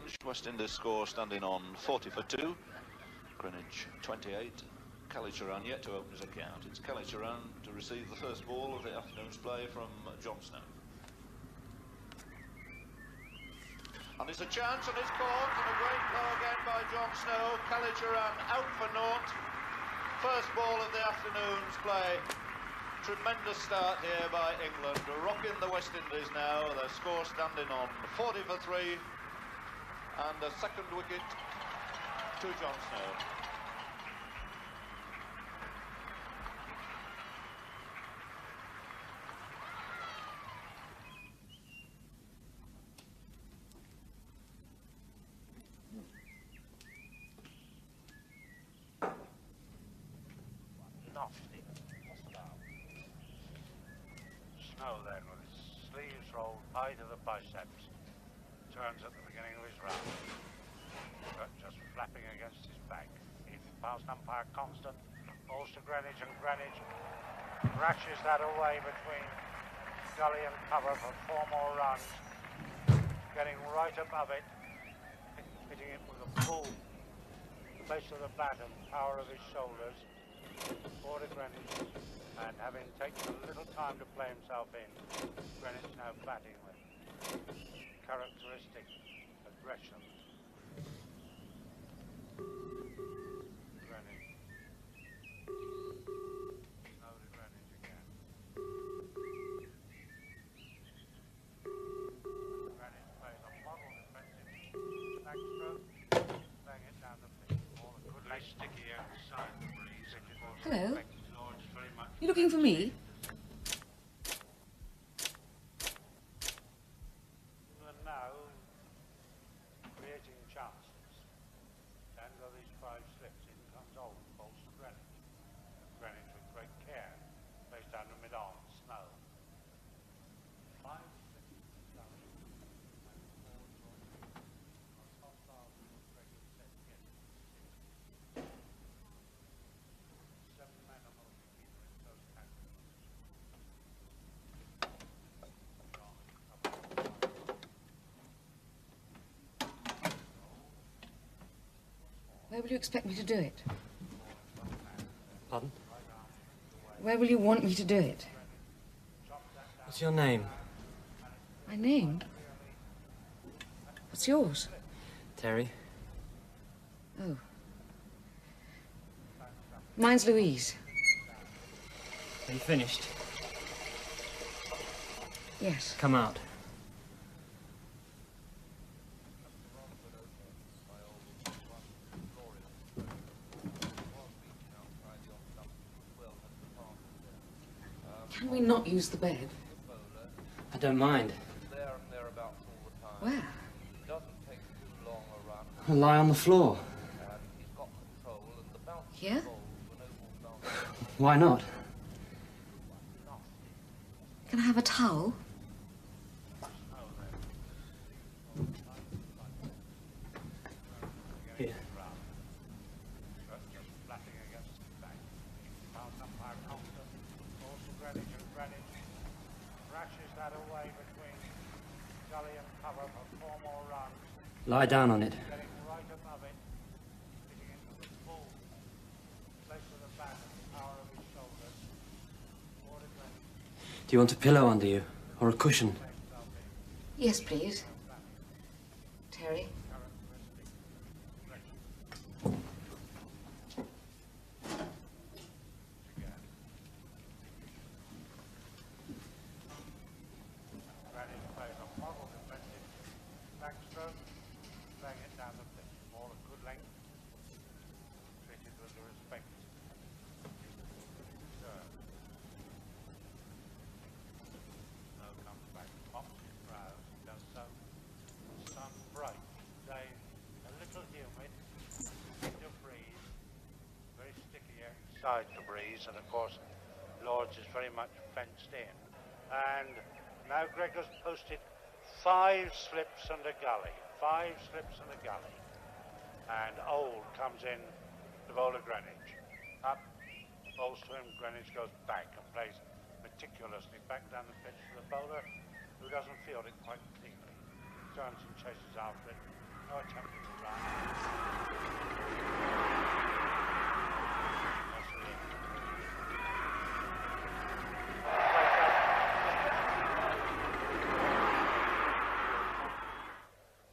Greenwich. West Indies score standing on 40 for 2. Greenwich 28. Calicharan yet to open his account. It's Calicharan to receive the first ball of the afternoon's play from John Snow. And it's a chance and it's caught, and a great blow again by John Snow. Calicharan out for naught. First ball of the afternoon's play. Tremendous start here by England, rocking the West Indies now. Their score standing on 40 for 3, and a second wicket to John Snow. Snow then, with his sleeves rolled high to the biceps, turns at the beginning of his round, but just flapping against his back. He's past umpire Constant, balls to Greenwich, and Greenwich rashes that away between gully and cover for 4 more runs, getting right above it, hitting it with a full face of the bat and power of his shoulders, for Greenwich. And having taken a little time to play himself in, Greenwich now batting with characteristic aggression. Greenwich. Now to Greenwich again. Greenwich plays a model defensive backstroke, laying it down the pitch. All a good lay sticky outside the breeze. Hello. You looking for me? And now, creating chances. And of these 5 slips, in comes Old, balls to Greenwich. Greenwich with great care, plays down the mid-on, Snow. 5 slips, down. Where will you expect me to do it? Pardon? Where will you want me to do it? What's your name? My name? What's yours? Terry. Oh. Mine's Louise. Are you finished? Yes. Come out. Can we not use the bed? I don't mind. Where? I'll lie on the floor. Here? Why not? Can I have a towel? Here. Lie down on it. Do you want a pillow under you, or a cushion? Yes, please. Terry. To breeze, and of course Lord's is very much fenced in, and now Gregor's posted 5 slips and a gully, 5 slips and a gully, and Old comes in to bowl at Greenwich, up, bowls to him, Greenwich goes back and plays meticulously back down the pitch to the bowler, who doesn't field it quite cleanly, turns and chases after it, No attempt to run.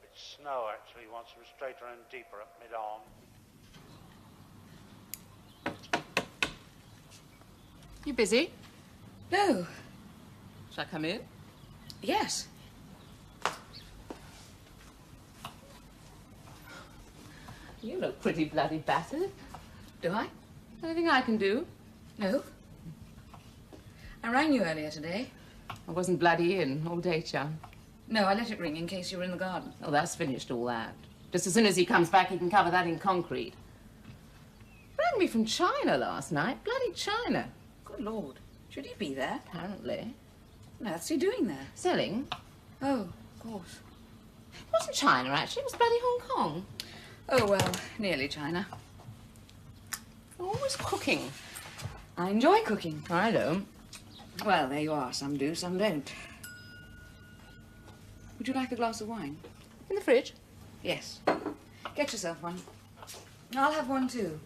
It's snow, actually. Wants to be straighter and deeper at mid-on. You busy? No. Shall I come in? Yes. You look pretty bloody battered. Do I? Anything I can do? No. I rang you earlier today. I wasn't bloody in all day, John. No, I let it ring in case you were in the garden. Oh, that's finished, all that. Just as soon as he comes back, he can cover that in concrete. Rang me from China last night. Bloody China. Good Lord. Should he be there? Apparently. What on earth's he doing there? Selling? Oh, of course. It wasn't China, actually. It was bloody Hong Kong. Oh, well, nearly China. Always cooking. I enjoy cooking. I don't. Well, there you are. Some do, some don't. Would you like a glass of wine? In the fridge? Yes. Get yourself one. I'll have one too.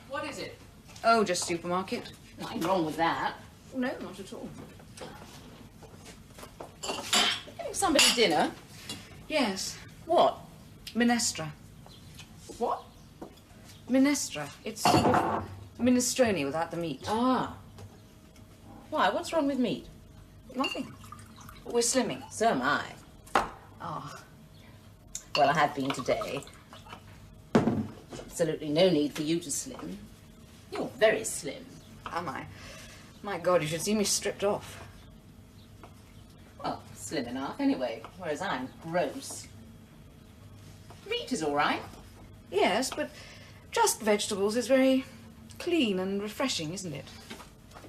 What is it? Oh, just supermarket. Nothing wrong with that. No, not at all. Getting somebody dinner? Yes. What? Minestra. What? Minestra. It's sort of minestrone without the meat. Ah. Why? What's wrong with meat? Nothing. We're slimming. So am I. Oh. Well, I have been today. Absolutely no need for you to slim. You're very slim. Am I? My God, you should see me stripped off. Well, slim enough anyway, whereas I'm gross. Meat is all right. Yes, but just vegetables is very clean and refreshing, isn't it?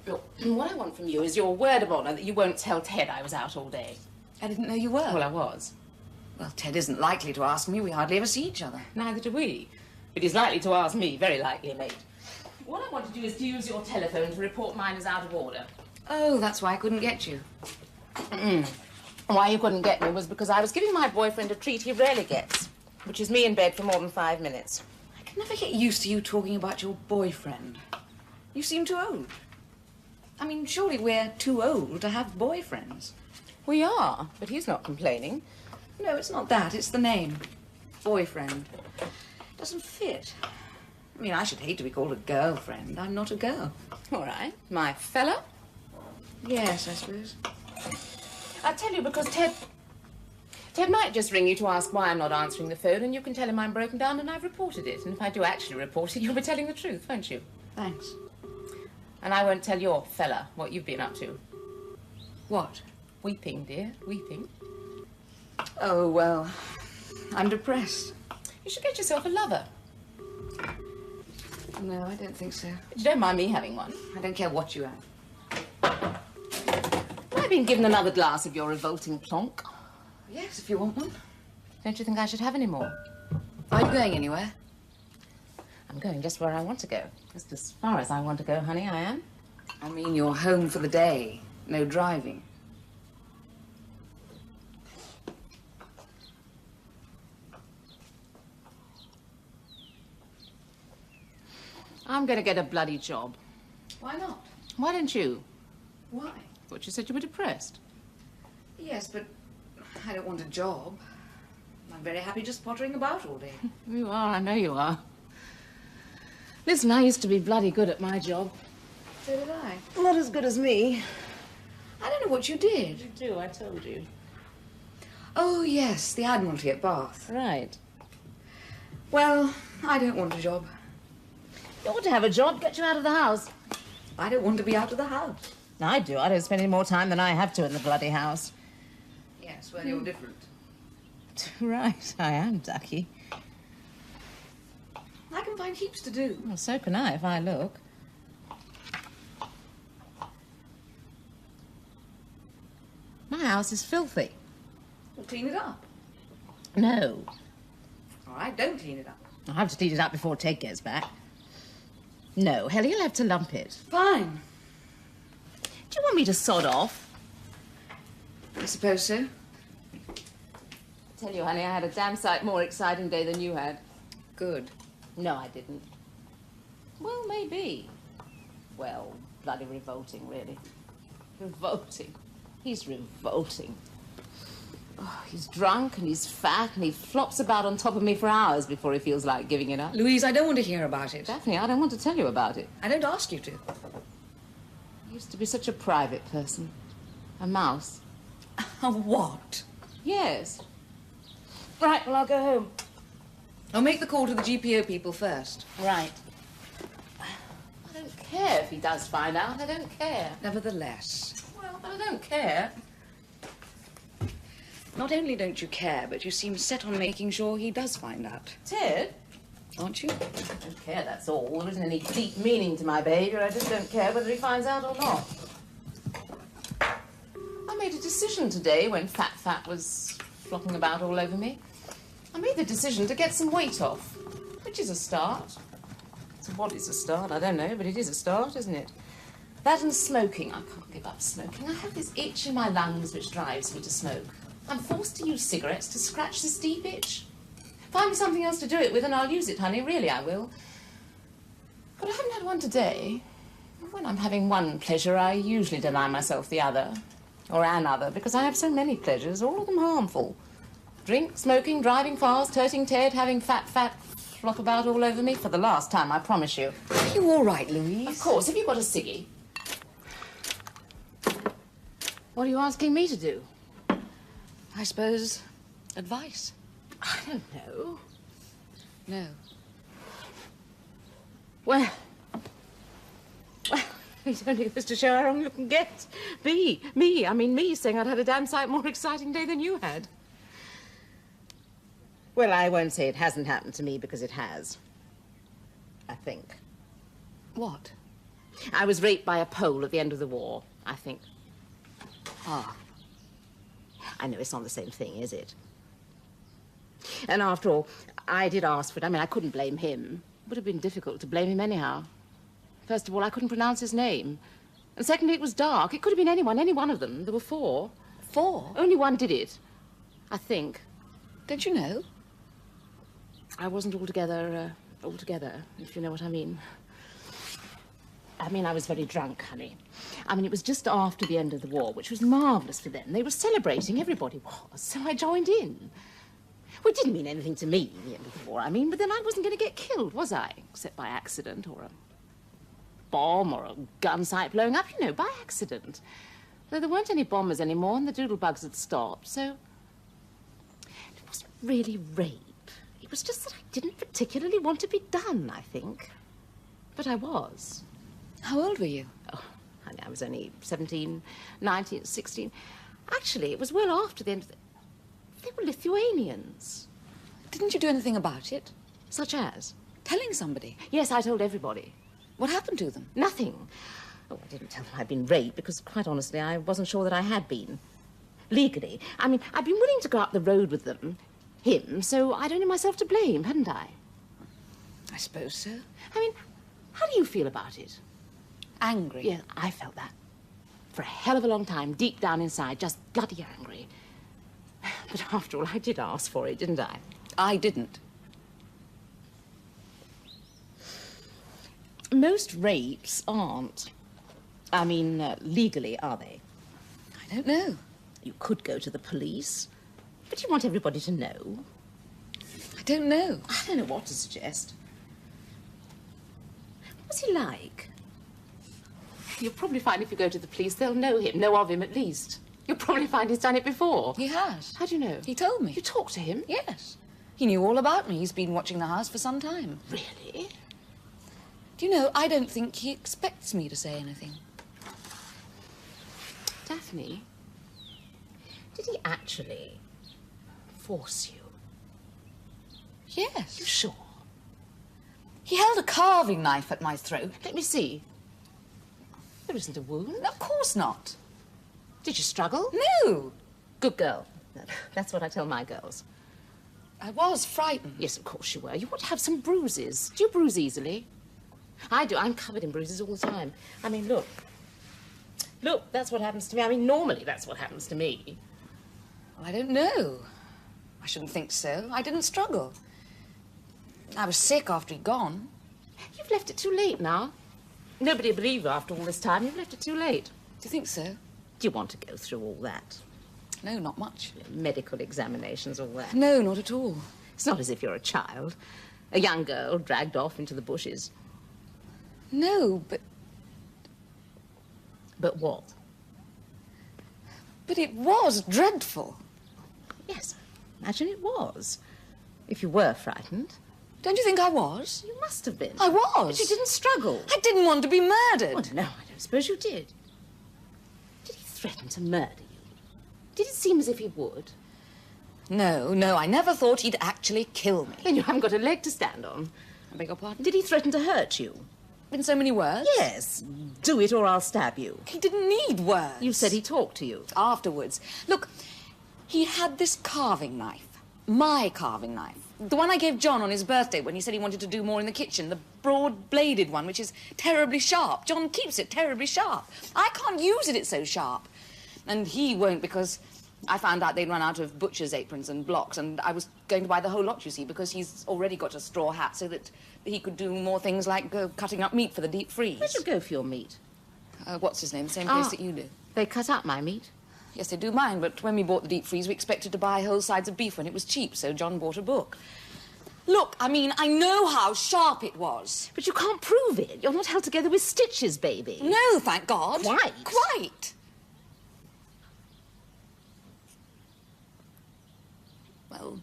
Look, what I want from you is your word of honour that you won't tell Ted I was out all day. I didn't know you were. Well, I was. Well, Ted isn't likely to ask me. We hardly ever see each other. Neither do we. But he's likely to ask me, very likely, mate. What I want to do is to use your telephone to report mine as out of order. Oh, that's why I couldn't get you. Why you couldn't get me was because I was giving my boyfriend a treat he rarely gets, which is me in bed for more than 5 minutes. I can never get used to you talking about your boyfriend. You seem too old. I mean, surely we're too old to have boyfriends. We are, but he's not complaining. No, it's not that. It's the name. Boyfriend. Doesn't fit. I mean, I should hate to be called a girlfriend. I'm not a girl. All right, my fella. Yes, I suppose. I'll tell you because Ted might just ring you to ask why I'm not answering the phone, and you can tell him I'm broken down and I've reported it. And if I do actually report it, you'll be telling the truth, won't you? Thanks. And I won't tell your fella what you've been up to. What? Weeping, dear, weeping. Oh, well, I'm depressed. You should get yourself a lover. No, I don't think so. You don't mind me having one. I don't care what you have. I've been given another glass of your revolting plonk. Yes, if you want one. Don't you think I should have any more? Are you going anywhere? I'm going just where I want to go. Just as far as I want to go, honey, I am. I mean, you're home for the day. No driving. I'm going to get a bloody job. Why not? Why don't you? Why? But you said you were depressed. Yes, but I don't want a job. I'm very happy just pottering about all day. You are, I know you are. Listen, I used to be bloody good at my job. So did I. Not as good as me. I don't know what you did. You do, I told you. Oh, yes, the Admiralty at Bath. Right. Well, I don't want a job. You ought to have a job, get you out of the house. I don't want to be out of the house. I do. I don't spend any more time than I have to in the bloody house. Yes, well, you're different. Right, I am ducky. I can find heaps to do. Well, so can I if I look. My house is filthy. Well, clean it up. No. All right, don't clean it up. I'll have to clean it up before Ted gets back. No, Hell, you'll have to lump it. Fine. Do you want me to sod off? I suppose so. Tell you, honey, I had a damn sight more exciting day than you had. Good. No, I didn't. Well, maybe. Well, bloody revolting, really. Revolting. He's revolting. Oh, he's drunk and he's fat and he flops about on top of me for hours before he feels like giving it up. Louise, I don't want to hear about it. Daphne, I don't want to tell you about it. I don't ask you to. He used to be such a private person. A mouse. A what? Yes. Right, well, I'll go home. I'll make the call to the GPO people first. Right. I don't care if he does find out. I don't care. Nevertheless. Well, but I don't care. Not only don't you care, but you seem set on making sure he does find out. Ted? Aren't you? I don't care, that's all. There isn't any deep meaning to my behaviour. I just don't care whether he finds out or not. I made a decision today when Fat was flopping about all over me. I made the decision to get some weight off, which is a start. So what is a start? I don't know, but it is a start, isn't it? That and smoking. I can't give up smoking. I have this itch in my lungs which drives me to smoke. I'm forced to use cigarettes to scratch this deep itch. Find me something else to do it with and I'll use it, honey. Really, I will. But I haven't had one today. When I'm having one pleasure, I usually deny myself the other. Or another, because I have so many pleasures, all of them harmful. Drink, smoking, driving fast, hurting Ted, having fat flop about all over me. For the last time, I promise you. Are you all right, Louise? Of course. Have you got a ciggy? What are you asking me to do? I suppose advice. I don't know. No. Well, it only goes to show how wrong you can get. Me saying I'd had a damn sight more exciting day than you had. Well, I won't say it hasn't happened to me because it has. I think. What? I was raped by a Pole at the end of the war, I think. Ah. I know it's not the same thing, is it? And after all, I did ask for it. I mean, I couldn't blame him. It would have been difficult to blame him anyhow. First of all, I couldn't pronounce his name. And secondly, it was dark. It could have been anyone, any one of them. There were 4. 4? Only one did it, I think. Don't you know? I wasn't altogether, if you know what I mean. I mean, I was very drunk, honey. I mean, it was just after the end of the war, which was marvellous for them. They were celebrating, everybody was, so I joined in. Well, it didn't mean anything to me, the end of the war, I mean, but then I wasn't going to get killed, was I? Except by accident, or a bomb, or a gun site blowing up, you know, by accident. Though there weren't any bombers anymore, and the doodlebugs had stopped, so... It wasn't really rape. It was just that I didn't particularly want to be done, I think. But I was. How old were you? Oh, honey, I was only 17, 19, 16. Actually, it was well after the end of the... They were Lithuanians. Didn't you do anything about it? Such as? Telling somebody? Yes, I told everybody. What happened to them? Nothing. Oh, I didn't tell them I'd been raped because, quite honestly, I wasn't sure that I had been. Legally. I mean, I'd been willing to go up the road with them, him, so I'd only myself to blame, hadn't I? I suppose so. I mean, how do you feel about it? Angry? Yeah, I felt that. For a hell of a long time, deep down inside, just bloody angry. But after all, I did ask for it, didn't I? I didn't. Most rapes aren't. I mean, legally, are they? I don't know. You could go to the police, but you want everybody to know. I don't know. I don't know what to suggest. What's he like? You'll probably find if you go to the police, they'll know of him at least. You'll probably find he's done it before. He has. How do you know? He told me. You talked to him? Yes. He knew all about me. He's been watching the house for some time. Really? Do you know, I don't think he expects me to say anything. Daphne, did he actually force you? Yes. You sure? He held a carving knife at my throat. Let me see. There isn't a wound. Of course not. Did you struggle? No. Good girl. That's what I tell my girls. I was frightened. Yes, of course you were. You ought to have some bruises. Do you bruise easily? I do. I'm covered in bruises all the time. I mean, look. Look, that's what happens to me. I mean, normally that's what happens to me. Well, I don't know. I shouldn't think so. I didn't struggle. I was sick after he'd gone. You've left it too late now. Nobody will believe you after all this time. You've left it too late. Do you think so? Do you want to go through all that? No, not much. Medical examinations, all that? No, not at all. It's not as if you're a child. A young girl dragged off into the bushes. No, but... But what? But it was dreadful. Yes, imagine it was. If you were frightened. Don't you think I was? You must have been. I was. But you didn't struggle. I didn't want to be murdered. Oh, no, I don't suppose you did. Did he threaten to murder you? Did it seem as if he would? No, I never thought he'd actually kill me. Then you haven't got a leg to stand on. I beg your pardon? Did he threaten to hurt you? In so many words? Yes. Do it or I'll stab you. He didn't need words. You said he talked to you. Afterwards. Look, he had this carving knife. My carving knife. The one I gave John on his birthday when he said he wanted to do more in the kitchen. The broad-bladed one, which is terribly sharp. John keeps it terribly sharp. I can't use it, it's so sharp. And he won't because I found out they'd run out of butcher's aprons and blocks, and I was going to buy the whole lot, you see, because he's already got a straw hat so that he could do more things like cutting up meat for the deep freeze. Where'd you go for your meat? What's his name? Same place that you do. They cut up my meat. Yes, they do mine, but when we bought the deep freeze, we expected to buy whole sides of beef when it was cheap, so John bought a book. Look, I mean, I know how sharp it was. But you can't prove it. You're not held together with stitches, baby. No, thank God. Quite. Quite. Well,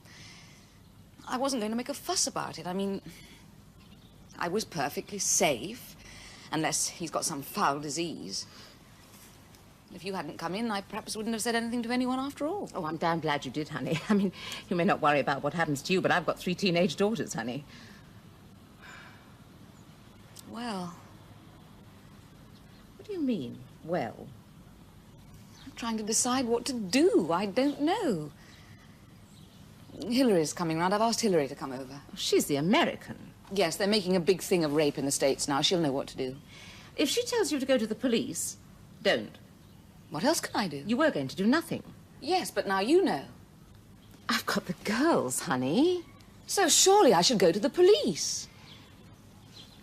I wasn't going to make a fuss about it. I mean, I was perfectly safe, unless he's got some foul disease. If you hadn't come in, I perhaps wouldn't have said anything to anyone after all. Oh, I'm damn glad you did, honey. I mean, you may not worry about what happens to you, but I've got 3 teenage daughters, honey. Well... What do you mean, well? I'm trying to decide what to do. I don't know. Hillary's coming round. I've asked Hillary to come over. She's the American. Yes, they're making a big thing of rape in the States now. She'll know what to do. If she tells you to go to the police, don't. What else can I do? You were going to do nothing. Yes, but now you know. I've got the girls, honey. So surely I should go to the police.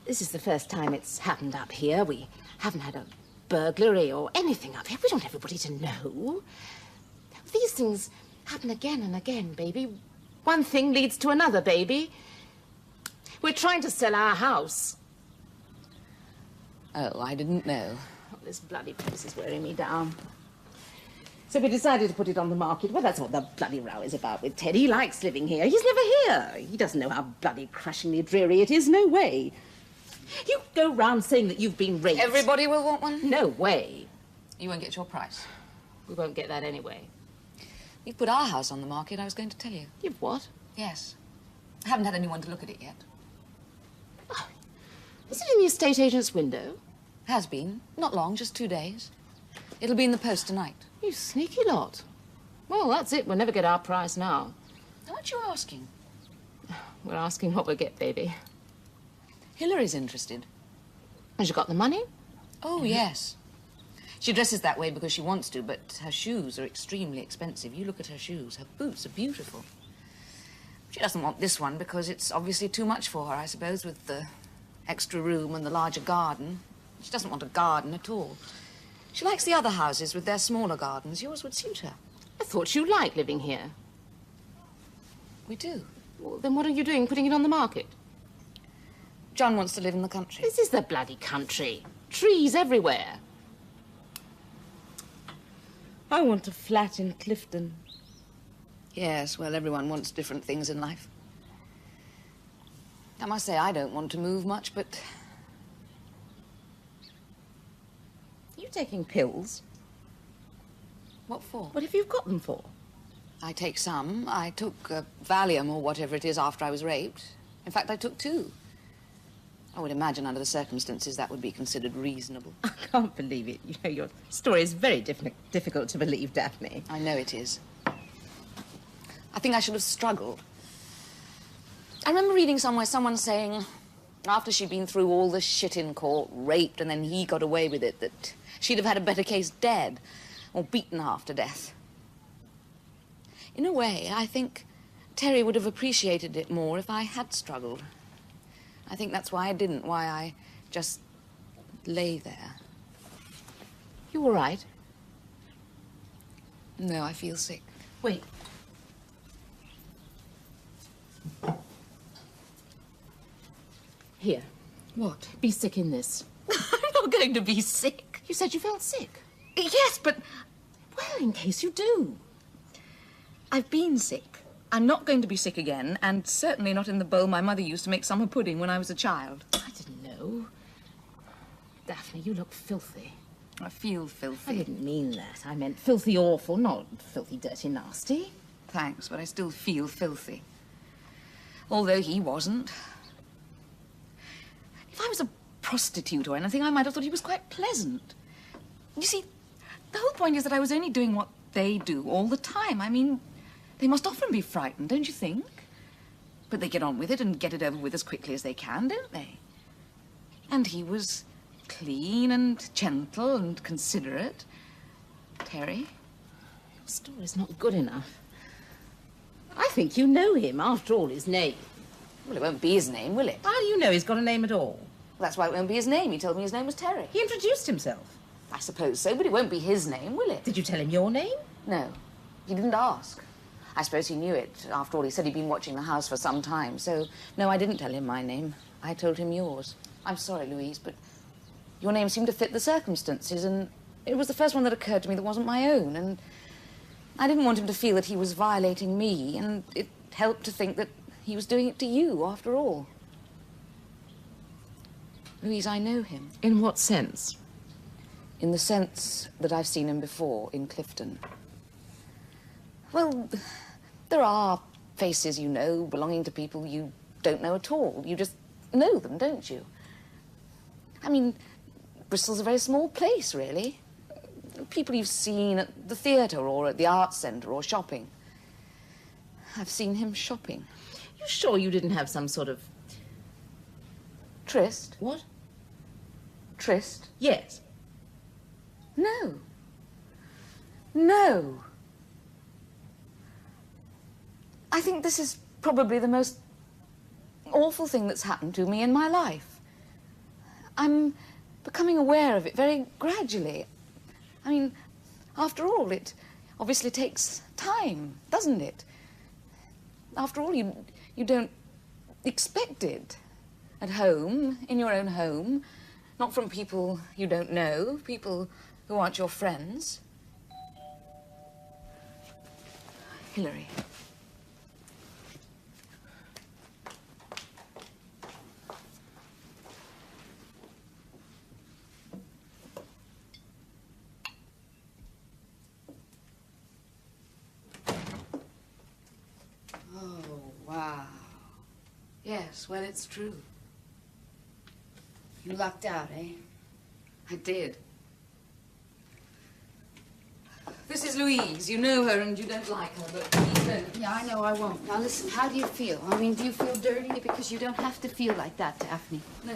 This is the first time it's happened up here. We haven't had a burglary or anything up here. We don't want everybody to know. These things happen again and again, baby. One thing leads to another, baby. We're trying to sell our house. Oh, I didn't know. Oh, this bloody place is wearing me down. So we decided to put it on the market. Well, that's what the bloody row is about with Ted. He likes living here. He's never here. He doesn't know how bloody crushingly dreary it is. No way. You go round saying that you've been raped. Everybody will want one? No way. You won't get your price. We won't get that anyway. You've put our house on the market, I was going to tell you. You've what? Yes. I haven't had anyone to look at it yet. Oh, is it in the estate agent's window? Has been. Not long, just 2 days. It'll be in the post tonight. You sneaky lot. Well, that's it. We'll never get our price now. How much are you asking? We're asking what we'll get, baby. Hillary's interested. Has she got the money? Oh, yes. She dresses that way because she wants to, but her shoes are extremely expensive. You look at her shoes. Her boots are beautiful. She doesn't want this one because it's obviously too much for her, I suppose, with the extra room and the larger garden. She doesn't want a garden at all. She likes the other houses with their smaller gardens. Yours would suit her. I thought you liked living here. We do. Well, then what are you doing, putting it on the market? John wants to live in the country. This is the bloody country. Trees everywhere. I want a flat in Clifton. Yes, well, everyone wants different things in life. I must say, I don't want to move much, but... You taking pills? What for? What have you got them for? I take some. I took Valium or whatever it is after I was raped. In fact, I took 2. I would imagine under the circumstances that would be considered reasonable. I can't believe it. You know, your story is very difficult to believe, Daphne. I know it is. I think I should have struggled. I remember reading somewhere someone saying, after she'd been through all the shit in court, raped, and then he got away with it, that she'd have had a better case dead or beaten half to death. In a way, I think Terry would have appreciated it more if I had struggled. I think that's why I didn't, why I just lay there. You all right? No, I feel sick. Wait. Here. What? Be sick in this. I'm not going to be sick. You said you felt sick. Yes, but Well, in case you do. I've been sick. I'm not going to be sick again, and certainly not in the bowl my mother used to make summer pudding when I was a child. I didn't know. Daphne, you look filthy. I feel I filthy. didn't mean that. I meant filthy awful, not filthy dirty nasty. Thanks, but I still feel filthy. Although he wasn't. If I was a prostitute or anything, I might have thought he was quite pleasant. You see, the whole point is that I was only doing what they do all the time. I mean, they must often be frightened, don't you think? But they get on with it and get it over with as quickly as they can, don't they? And he was clean and gentle and considerate. Terry? Your story's not good enough. I think you know him, after all, his name. Well, it won't be his name, will it? How do you know he's got a name at all? That's why it won't be his name. He told me his name was Terry. He introduced himself. I suppose so, but it won't be his name, will it? Did you tell him your name? No, he didn't ask. I suppose he knew it. After all, he said he'd been watching the house for some time. So, no, I didn't tell him my name. I told him yours. I'm sorry, Louise, but your name seemed to fit the circumstances, and it was the first one that occurred to me that wasn't my own, and I didn't want him to feel that he was violating me, and it helped to think that he was doing it to you, after all. Louise, I know him. In what sense? In the sense that I've seen him before in Clifton. Well, there are faces you know belonging to people you don't know at all. You just know them, don't you? I mean, Bristol's a very small place, really. People you've seen at the theatre or at the arts centre or shopping. I've seen him shopping. You sure you didn't have some sort of... Tryst? What? Tryst? Yes. No. No. I think this is probably the most awful thing that's happened to me in my life. I'm becoming aware of it very gradually. I mean, after all, it obviously takes time, doesn't it? After all, you don't expect it at home, in your own home, not from people you don't know, people who aren't your friends. Hilary. Wow. Yes, well, it's true. You lucked out, eh? I did. This is Louise. You know her and you don't like her, but please don't. Yeah, I know I won't. Now listen, how do you feel? I mean, do you feel dirty? Because you don't have to feel like that, Daphne. No.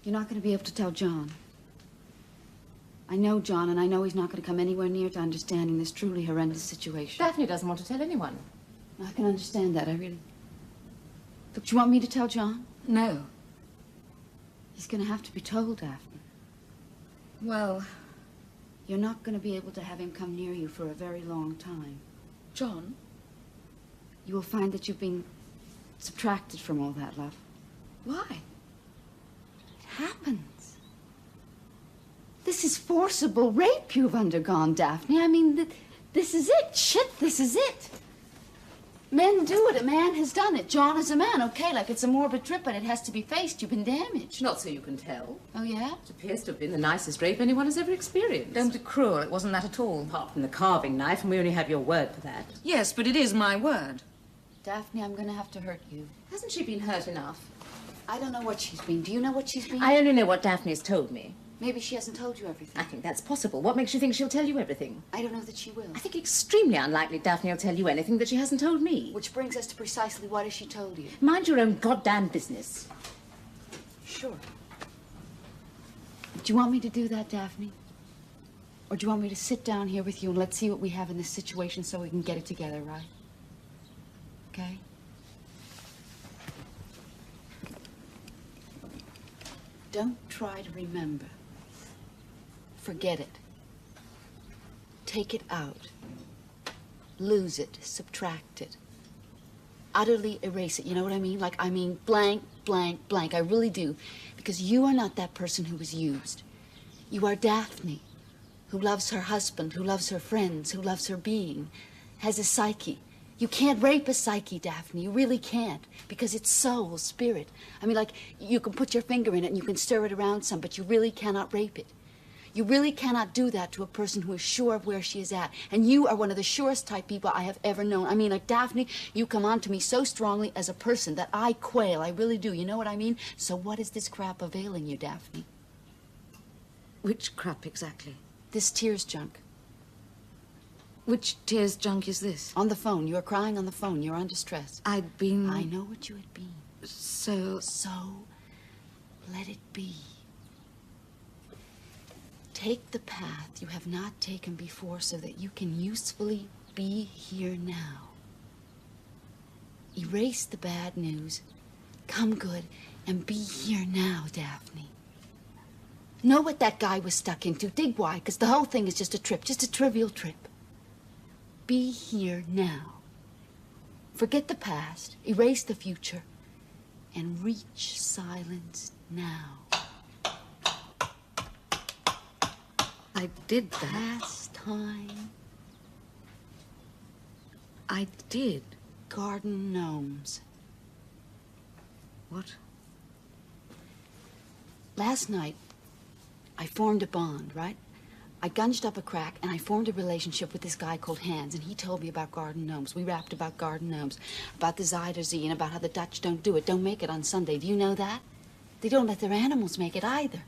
You're not going to be able to tell John. I know John, and I know he's not going to come anywhere near to understanding this truly horrendous situation. Daphne doesn't want to tell anyone. I can understand that, I really... Look, do you want me to tell John? No. He's going to have to be told, Daphne. Well, You're not going to be able to have him come near you for a very long time. John? You will find that you've been subtracted from all that, love. Why? It happens. This is forcible rape you've undergone, Daphne. I mean, this is it. Shit, this is it. Men do it. A man has done it. John is a man, okay? Like it's a morbid trip, but it has to be faced. You've been damaged. Not so you can tell. Oh, yeah? It appears to have been the nicest rape anyone has ever experienced. Don't be cruel. It wasn't that at all. Apart from the carving knife, and we only have your word for that. Yes, but it is my word. Daphne, I'm going to have to hurt you. Hasn't she been hurt enough? I don't know what she's been. Do you know what she's been? I only know what Daphne has told me. Maybe she hasn't told you everything. I think that's possible. What makes you think she'll tell you everything? I don't know that she will. I think extremely unlikely Daphne will tell you anything that she hasn't told me. Which brings us to precisely what has she told you? Mind your own goddamn business. Sure. Do you want me to do that, Daphne? Or do you want me to sit down here with you and let's see what we have in this situation so we can get it together, right? okay? Don't try to remember. Forget it. Take it out. Lose it. Subtract it. Utterly erase it. You know what I mean? Like, I mean blank, blank, blank. I really do. Because you are not that person who was used. You are Daphne, who loves her husband, who loves her friends, who loves her being, has a psyche. You can't rape a psyche, Daphne. You really can't, because it's soul, spirit. I mean, like, you can put your finger in it and you can stir it around some, but you really cannot rape it. You really cannot do that to a person who is sure of where she is at. And you are one of the surest type people I have ever known. I mean, like, Daphne, you come on to me so strongly as a person that I quail. I really do. You know what I mean? So what is this crap availing you, Daphne? Which crap exactly? This tears junk. Which tears junk is this? On the phone. You are crying on the phone. You're under stress. I'd been... I know what you had been. So... So, let it be. Take the path you have not taken before so that you can usefully be here now. Erase the bad news. Come good and be here now, Daphne. Know what that guy was stuck into. Dig why, because the whole thing is just a trip, just a trivial trip. Be here now. Forget the past, erase the future, and reach silence now. I did that. Last time. I did. Garden gnomes. What? Last night, I formed a bond, right? I gunged up a crack, and I formed a relationship with this guy called Hans, and he told me about garden gnomes. We rapped about garden gnomes, about the Zuiderzee, and about how the Dutch don't do it, don't make it on Sunday. Do you know that? They don't let their animals make it either.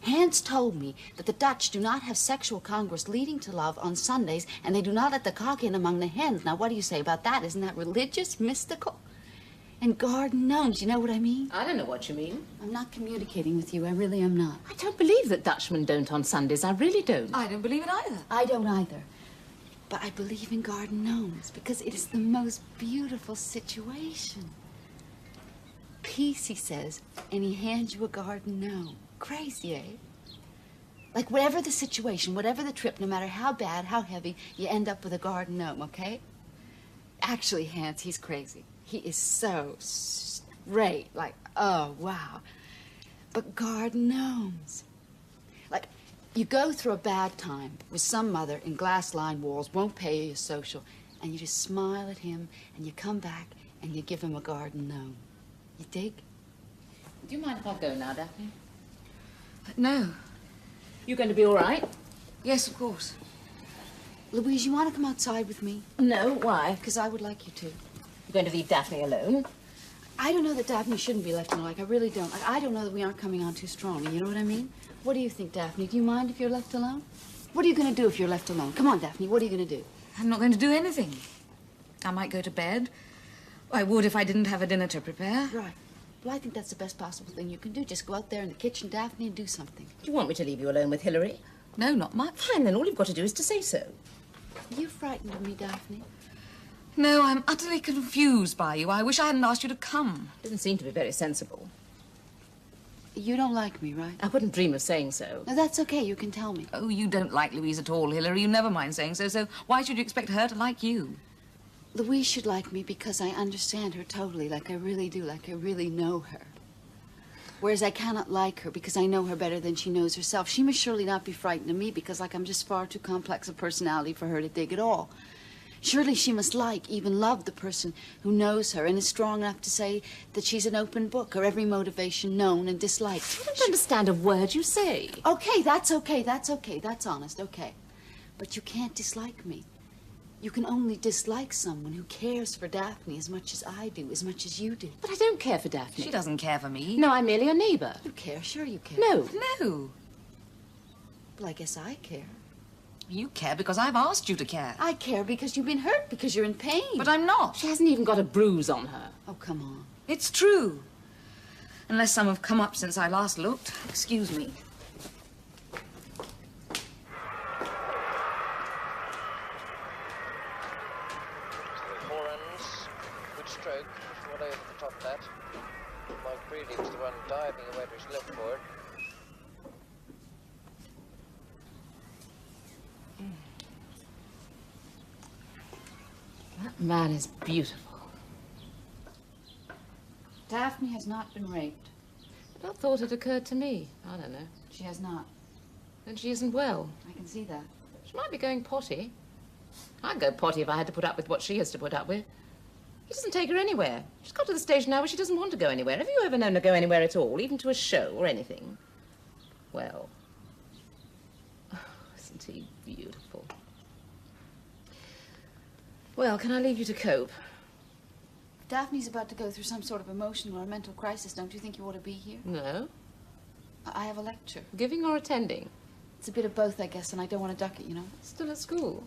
Hans told me that the Dutch do not have sexual congress leading to love on Sundays, and they do not let the cock in among the hens. Now, what do you say about that? Isn't that religious, mystical? And garden gnomes, you know what I mean? I don't know what you mean. I'm not communicating with you. I really am not. I don't believe that Dutchmen don't on Sundays. I really don't. I don't believe it either. I don't either. But I believe in garden gnomes because it is the most beautiful situation. Peace, he says, and he hands you a garden gnome. Crazy, eh? Like, whatever the situation, whatever the trip, no matter how bad, how heavy, you end up with a garden gnome, okay? Actually, Hans, he's crazy. He is so straight, like, oh, wow. But garden gnomes. Like, you go through a bad time with some mother in glass-lined walls, won't pay you your social, and you just smile at him, and you come back, and you give him a garden gnome. You dig? Do you mind if I go now, Daphne? No. You going to be all right? Yes, of course. Louise, you want to come outside with me? No, why? Because I would like you to. You're going to leave Daphne alone? I don't know that Daphne shouldn't be left alone. Like, I really don't. I don't know that we aren't coming on too strong. You know what I mean? What do you think, Daphne? Do you mind if you're left alone? What are you going to do if you're left alone? Come on, Daphne. What are you going to do? I'm not going to do anything. I might go to bed. I would if I didn't have a dinner to prepare. Right. Well, I think that's the best possible thing you can do. Just go out there in the kitchen, Daphne, and do something. Do you want me to leave you alone with Hillary? No, not much. Fine, then all you've got to do is to say so. Are you frightened of me, Daphne? No, I'm utterly confused by you. I wish I hadn't asked you to come. Doesn't seem to be very sensible. You don't like me, right? I wouldn't dream of saying so. No, that's okay. You can tell me. Oh, you don't like Louise at all, Hillary. You never mind saying so, so why should you expect her to like you? Louise should like me because I understand her totally, like I really do, like I really know her. Whereas I cannot like her because I know her better than she knows herself. She must surely not be frightened of me because, like, I'm just far too complex a personality for her to dig at all. Surely she must like, even love, the person who knows her and is strong enough to say that she's an open book, her every motivation known and disliked. I don't understand a word you say. Okay, that's okay, that's okay, that's honest, okay. But you can't dislike me. You can only dislike someone who cares for Daphne as much as I do, as much as you do. But I don't care for Daphne. She doesn't care for me. No, I'm merely a neighbour. You care, sure you care. No. No. Well, I guess I care. You care because I've asked you to care. I care because you've been hurt, because you're in pain. But I'm not. She hasn't even got a bruise on her. Oh, come on. It's true. Unless some have come up since I last looked. Excuse me. stroke, just one over the top net. Mike Breeding was the one diving away to his left for it. That man is beautiful. Daphne has not been raped. What thought had occurred to me? I don't know. She has not. Then she isn't well. I can see that. She might be going potty. I'd go potty if I had to put up with what she has to put up with. He doesn't take her anywhere. She's got to the stage now where she doesn't want to go anywhere. Have you ever known her go anywhere at all, even to a show or anything? Well, isn't he beautiful? Well, can I leave you to cope? Daphne's about to go through some sort of emotional or mental crisis. Don't you think you ought to be here? No. I have a lecture. Giving or attending? It's a bit of both, I guess, and I don't want to duck it, you know. Still at school?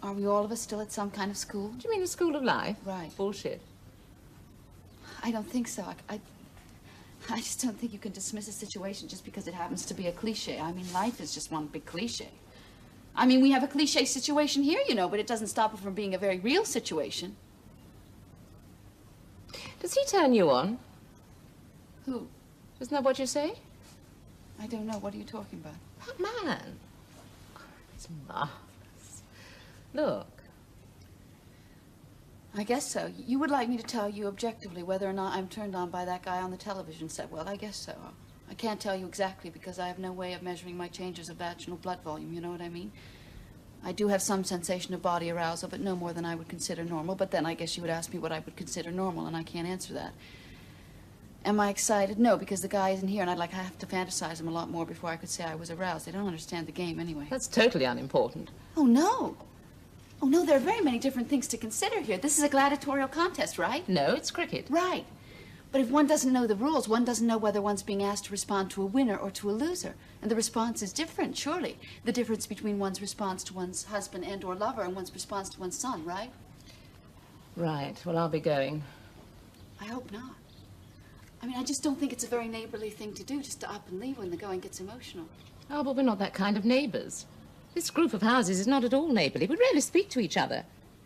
Are we all of us still at some kind of school? Do you mean the school of life? Right. Bullshit. I don't think so. I just don't think you can dismiss a situation just because it happens to be a cliche. I mean, life is just one big cliche. I mean, we have a cliche situation here, you know, but it doesn't stop it from being a very real situation. Does he turn you on? Who? Isn't that what you say? I don't know. What are you talking about? That man. He's marvelous. Look. I guess so. You would like me to tell you objectively whether or not I'm turned on by that guy on the television set. Well, I guess so. I can't tell you exactly because I have no way of measuring my changes of vaginal blood volume, you know what I mean? I do have some sensation of body arousal, but no more than I would consider normal. But then I guess you would ask me what I would consider normal, and I can't answer that. Am I excited? No, because the guy isn't here, and I have to fantasize him a lot more before I could say I was aroused. They don't understand the game anyway. That's totally unimportant. Oh, no. Oh, no, there are very many different things to consider here. This is a gladiatorial contest, right? No, it's cricket. Right. But if one doesn't know the rules, one doesn't know whether one's being asked to respond to a winner or to a loser. And the response is different, surely. The difference between one's response to one's husband and or lover and one's response to one's son, right? Right. Well, I'll be going. I hope not. I mean, I just don't think it's a very neighborly thing to do, just to up and leave when the going gets emotional. Oh, but we're not that kind of neighbours. This group of houses is not at all neighbourly. We rarely speak to each other.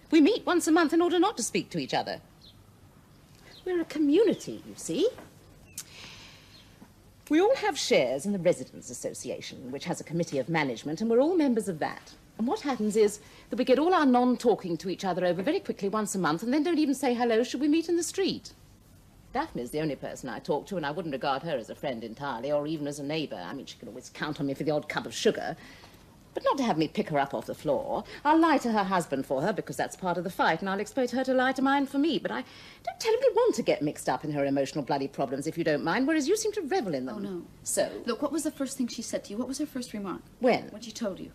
We meet once a month in order not to speak to each other. We're a community, you see. We all have shares in the Residents' Association, which has a committee of management, and we're all members of that. And what happens is that we get all our non-talking to each other over very quickly once a month, and then don't even say hello, should we meet in the street? Daphne's the only person I talk to, and I wouldn't regard her as a friend entirely, or even as a neighbour. I mean, she can always count on me for the odd cup of sugar. But not to have me pick her up off the floor. I'll lie to her husband for her, because that's part of the fight, and I'll expect her to lie to mine for me. But I don't terribly want to get mixed up in her emotional bloody problems, if you don't mind, whereas you seem to revel in them. Oh, no. So? Look, what was the first thing she said to you? What was her first remark? When? What she told you?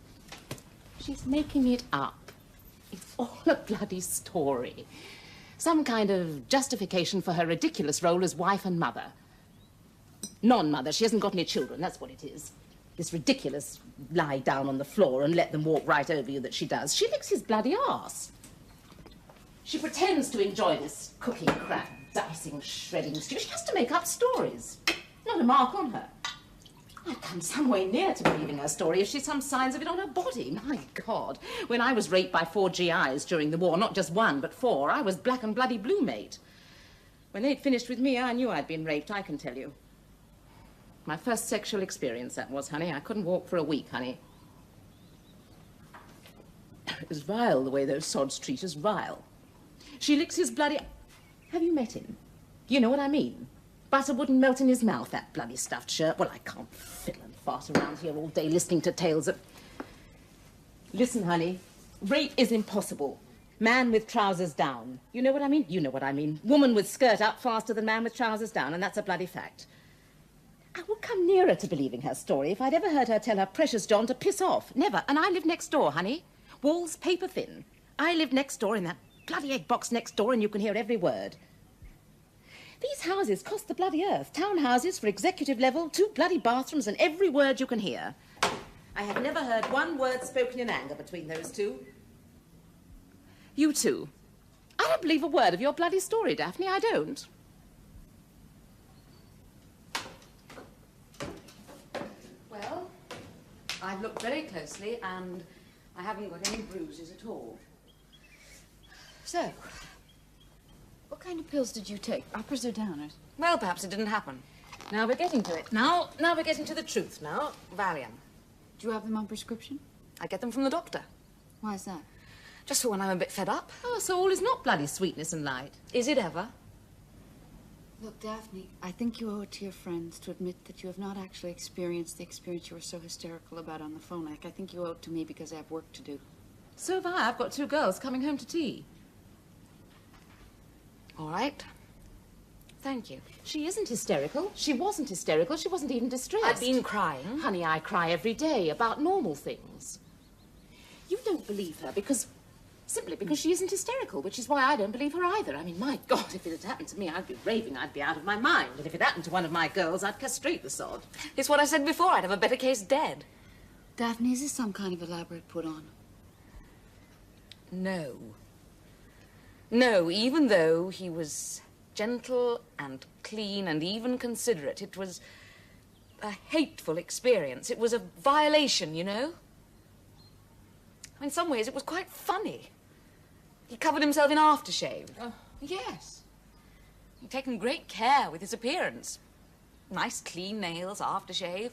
She's making it up. It's all a bloody story. Some kind of justification for her ridiculous role as wife and mother. Non-mother. She hasn't got any children, that's what it is. This ridiculous lie down on the floor and let them walk right over you that she does. She licks his bloody arse. She pretends to enjoy this cooking crap, dicing, shredding stew. She has to make up stories. Not a mark on her. I've come some way near to believing her story if she's some signs of it on her body. My God. When I was raped by 4 GIs during the war, not just 1, but 4, I was black and bloody blue, mate. When they'd finished with me, I knew I'd been raped, I can tell you. My first sexual experience, that was, honey. I couldn't walk for a week, honey. It was vile, the way those sods treat us, vile. She licks his bloody... Have you met him? You know what I mean? Butter wouldn't melt in his mouth, that bloody stuffed shirt. Well, I can't fiddle and fart around here all day listening to tales of... Listen, honey. Rape is impossible. Man with trousers down. You know what I mean? You know what I mean. Woman with skirt up faster than man with trousers down, and that's a bloody fact. I would come nearer to believing her story if I'd ever heard her tell her precious John to piss off. Never. And I live next door, honey. Walls paper thin. I live next door in that bloody egg box next door, and you can hear every word. These houses cost the bloody earth. Townhouses for executive level, 2 bloody bathrooms, and every word you can hear. I have never heard one word spoken in anger between those two. You two. I don't believe a word of your bloody story, Daphne. I don't. Well, I've looked very closely and I haven't got any bruises at all. So, kind of pills did you take? Uppers or downers? Well, perhaps it didn't happen. Now we're getting to it. Now we're getting to the truth now. Valium. Do you have them on prescription? I get them from the doctor. Why is that? Just for when I'm a bit fed up. Oh, so all is not bloody sweetness and light. Is it ever? Look, Daphne, I think you owe it to your friends to admit that you have not actually experienced the experience you were so hysterical about on the phone. Like, I think you owe it to me because I have work to do. So have I. I've got 2 girls coming home to tea. All right. Thank you. She isn't hysterical. She wasn't hysterical. She wasn't even distressed. I've been crying. Honey, I cry every day about normal things. You don't believe her simply because she isn't hysterical, which is why I don't believe her either. I mean, my God, if it had happened to me, I'd be raving. I'd be out of my mind. And if it happened to one of my girls, I'd castrate the sod. It's what I said before. I'd have a better case dead. Daphne, is this some kind of elaborate put-on? No. No, even though he was gentle and clean and even considerate, it was a hateful experience. It was a violation, you know? In some ways, it was quite funny. He covered himself in aftershave. Oh. Yes. He'd taken great care with his appearance. Nice, clean nails, aftershave,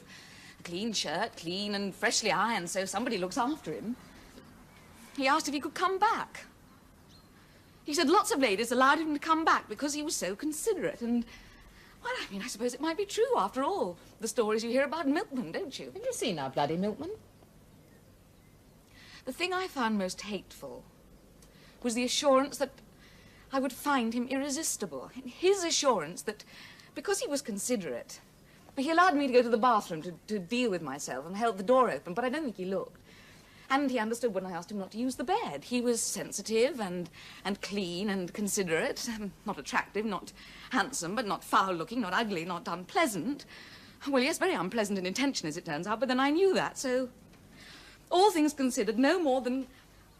a clean shirt, clean and freshly ironed, so somebody looks after him. He asked if he could come back. He said lots of ladies allowed him to come back because he was so considerate and, well, I mean, I suppose it might be true after all. The stories you hear about milkmen, don't you? Have you seen our bloody milkman? The thing I found most hateful was the assurance that I would find him irresistible. His assurance that because he was considerate, he allowed me to go to the bathroom to deal with myself and held the door open, but I don't think he looked. And he understood when I asked him not to use the bed. He was sensitive and clean and considerate, not attractive, not handsome, but not foul-looking, not ugly, not unpleasant. Well, yes, very unpleasant in intention, as it turns out, but then I knew that, so... All things considered, no more than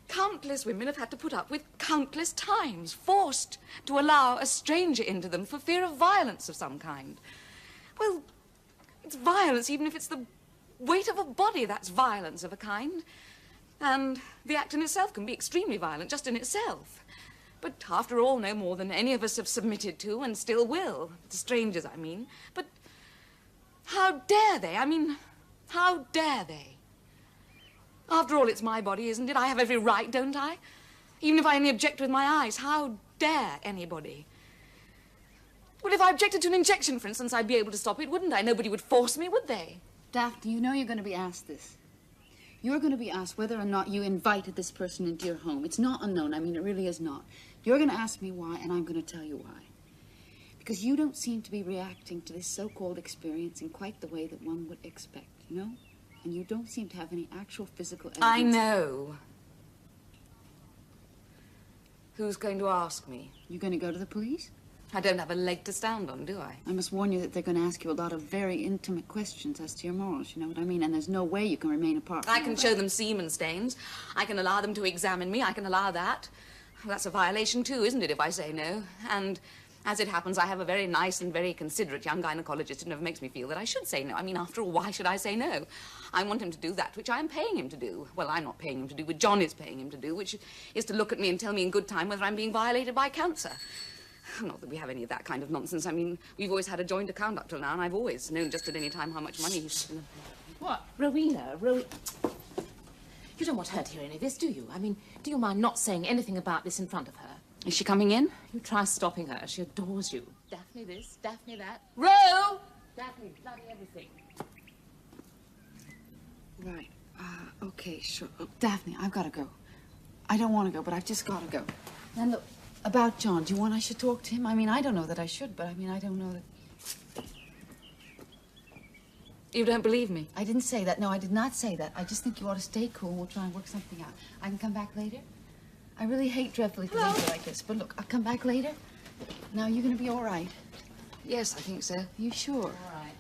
countless women have had to put up with countless times, forced to allow a stranger into them for fear of violence of some kind. Well, it's violence, even if it's the weight of a body, that's violence of a kind. And the act in itself can be extremely violent, just in itself. But after all, no more than any of us have submitted to and still will. To strangers, I mean. But how dare they? I mean, how dare they? After all, it's my body, isn't it? I have every right, don't I? Even if I only object with my eyes, how dare anybody? Well, if I objected to an injection, for instance, I'd be able to stop it, wouldn't I? Nobody would force me, would they? Daphne, you know you're going to be asked this. You're going to be asked whether or not you invited this person into your home. It's not unknown. I mean, it really is not. You're going to ask me why, and I'm going to tell you why. Because you don't seem to be reacting to this so-called experience in quite the way that one would expect, you know? And you don't seem to have any actual physical evidence. I know. Who's going to ask me? You going to go to the police? I don't have a leg to stand on, do I? I must warn you that they're going to ask you a lot of very intimate questions as to your morals, you know what I mean? And there's no way you can remain apart from I all can that. show them semen stains. I can allow them to examine me. I can allow that. That's a violation too, isn't it, if I say no? And as it happens, I have a very nice and very considerate young gynecologist who never makes me feel that I should say no. I mean, after all, why should I say no? I want him to do that which I'm paying him to do. Well, I'm not paying him to do, but John is paying him to do, which is to look at me and tell me in good time whether I'm being violated by cancer. Not that we have any of that kind of nonsense. I mean, we've always had a joint account up till now, and I've always known just at any time how much money he's... What? Rowena. You don't want her to hear any of this, do you? I mean, do you mind not saying anything about this in front of her? Is she coming in? You try stopping her. She adores you. Daphne this, Daphne that. Row! Daphne bloody everything. Right. Okay, sure. Daphne, I've got to go. I don't want to go, but I've just got to go. And look, about John, do you want I should talk to him? I mean, I don't know that I should, but I mean, I don't know that... You don't believe me? I didn't say that. No, I did not say that. I just think you ought to stay cool. We'll try and work something out. I can come back later? I really hate dreadfully to leave you like this, but look, I'll come back later. Now, you're going to be all right. Yes, I think so. You sure?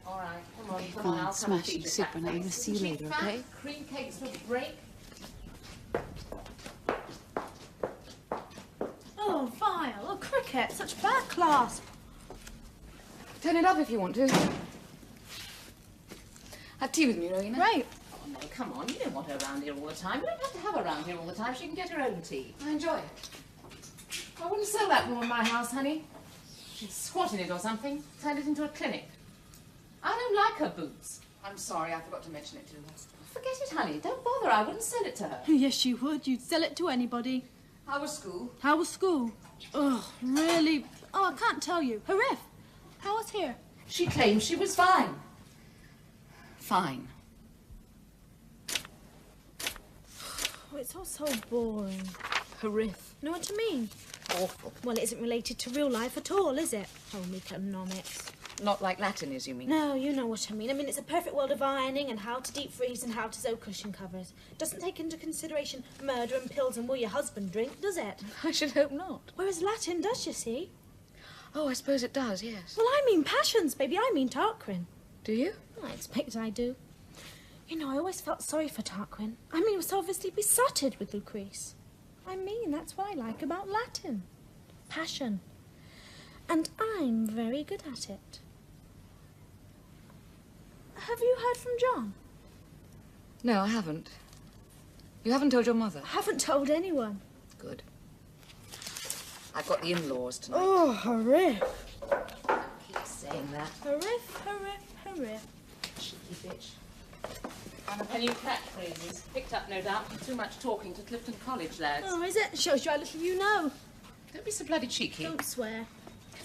All right. Come on, Okay, come fine. on. I'll come Smashing, feed you super. that Now, face. we'll see you Isn't she later, fat? okay? Cream cakes will break. Oh, vile. Oh, cricket. Such bad class. Turn it up if you want to. Have tea with me, Rowena. Right. Oh, no, come on. You don't want her around here all the time. You don't have to have her around here all the time. She can get her own tea. I enjoy it. I wouldn't sell that room in my house, honey. She'd squat in it or something, turned it into a clinic. I don't like her boots. I'm sorry, I forgot to mention it to her. Forget it, honey. Don't bother. I wouldn't sell it to her. Yes, you would. You'd sell it to anybody. How was school? How was school? Oh, really? Oh, I can't tell you. Horrific. How was here? She claimed she was fine. Fine. Oh, it's all so boring. Horrific. Know what I mean? Awful. Well, it isn't related to real life at all, is it? Home economics. Not like Latin is, you mean? No, you know what I mean. I mean, it's a perfect world of ironing and how to deep freeze and how to sew cushion covers. Doesn't take into consideration murder and pills and will your husband drink, does it? I should hope not. Whereas Latin does, you see. Oh, I suppose it does, yes. Well, I mean passions, baby. I mean Tarquin. Do you? I expect I do. You know, I always felt sorry for Tarquin. I mean, he was so obviously besotted with Lucrece. I mean, that's what I like about Latin. Passion. And I'm very good at it. Have you heard from John? No, I haven't. You haven't told your mother? I haven't told anyone. Good. I've got the in-laws tonight. Oh, horrific. Keep saying that. Horrific. Cheeky bitch. One of her new catchphrases. Picked up, no doubt, from too much talking to Clifton College lads. Oh, is it? Shows you how little you know. Don't be so bloody cheeky. Don't swear.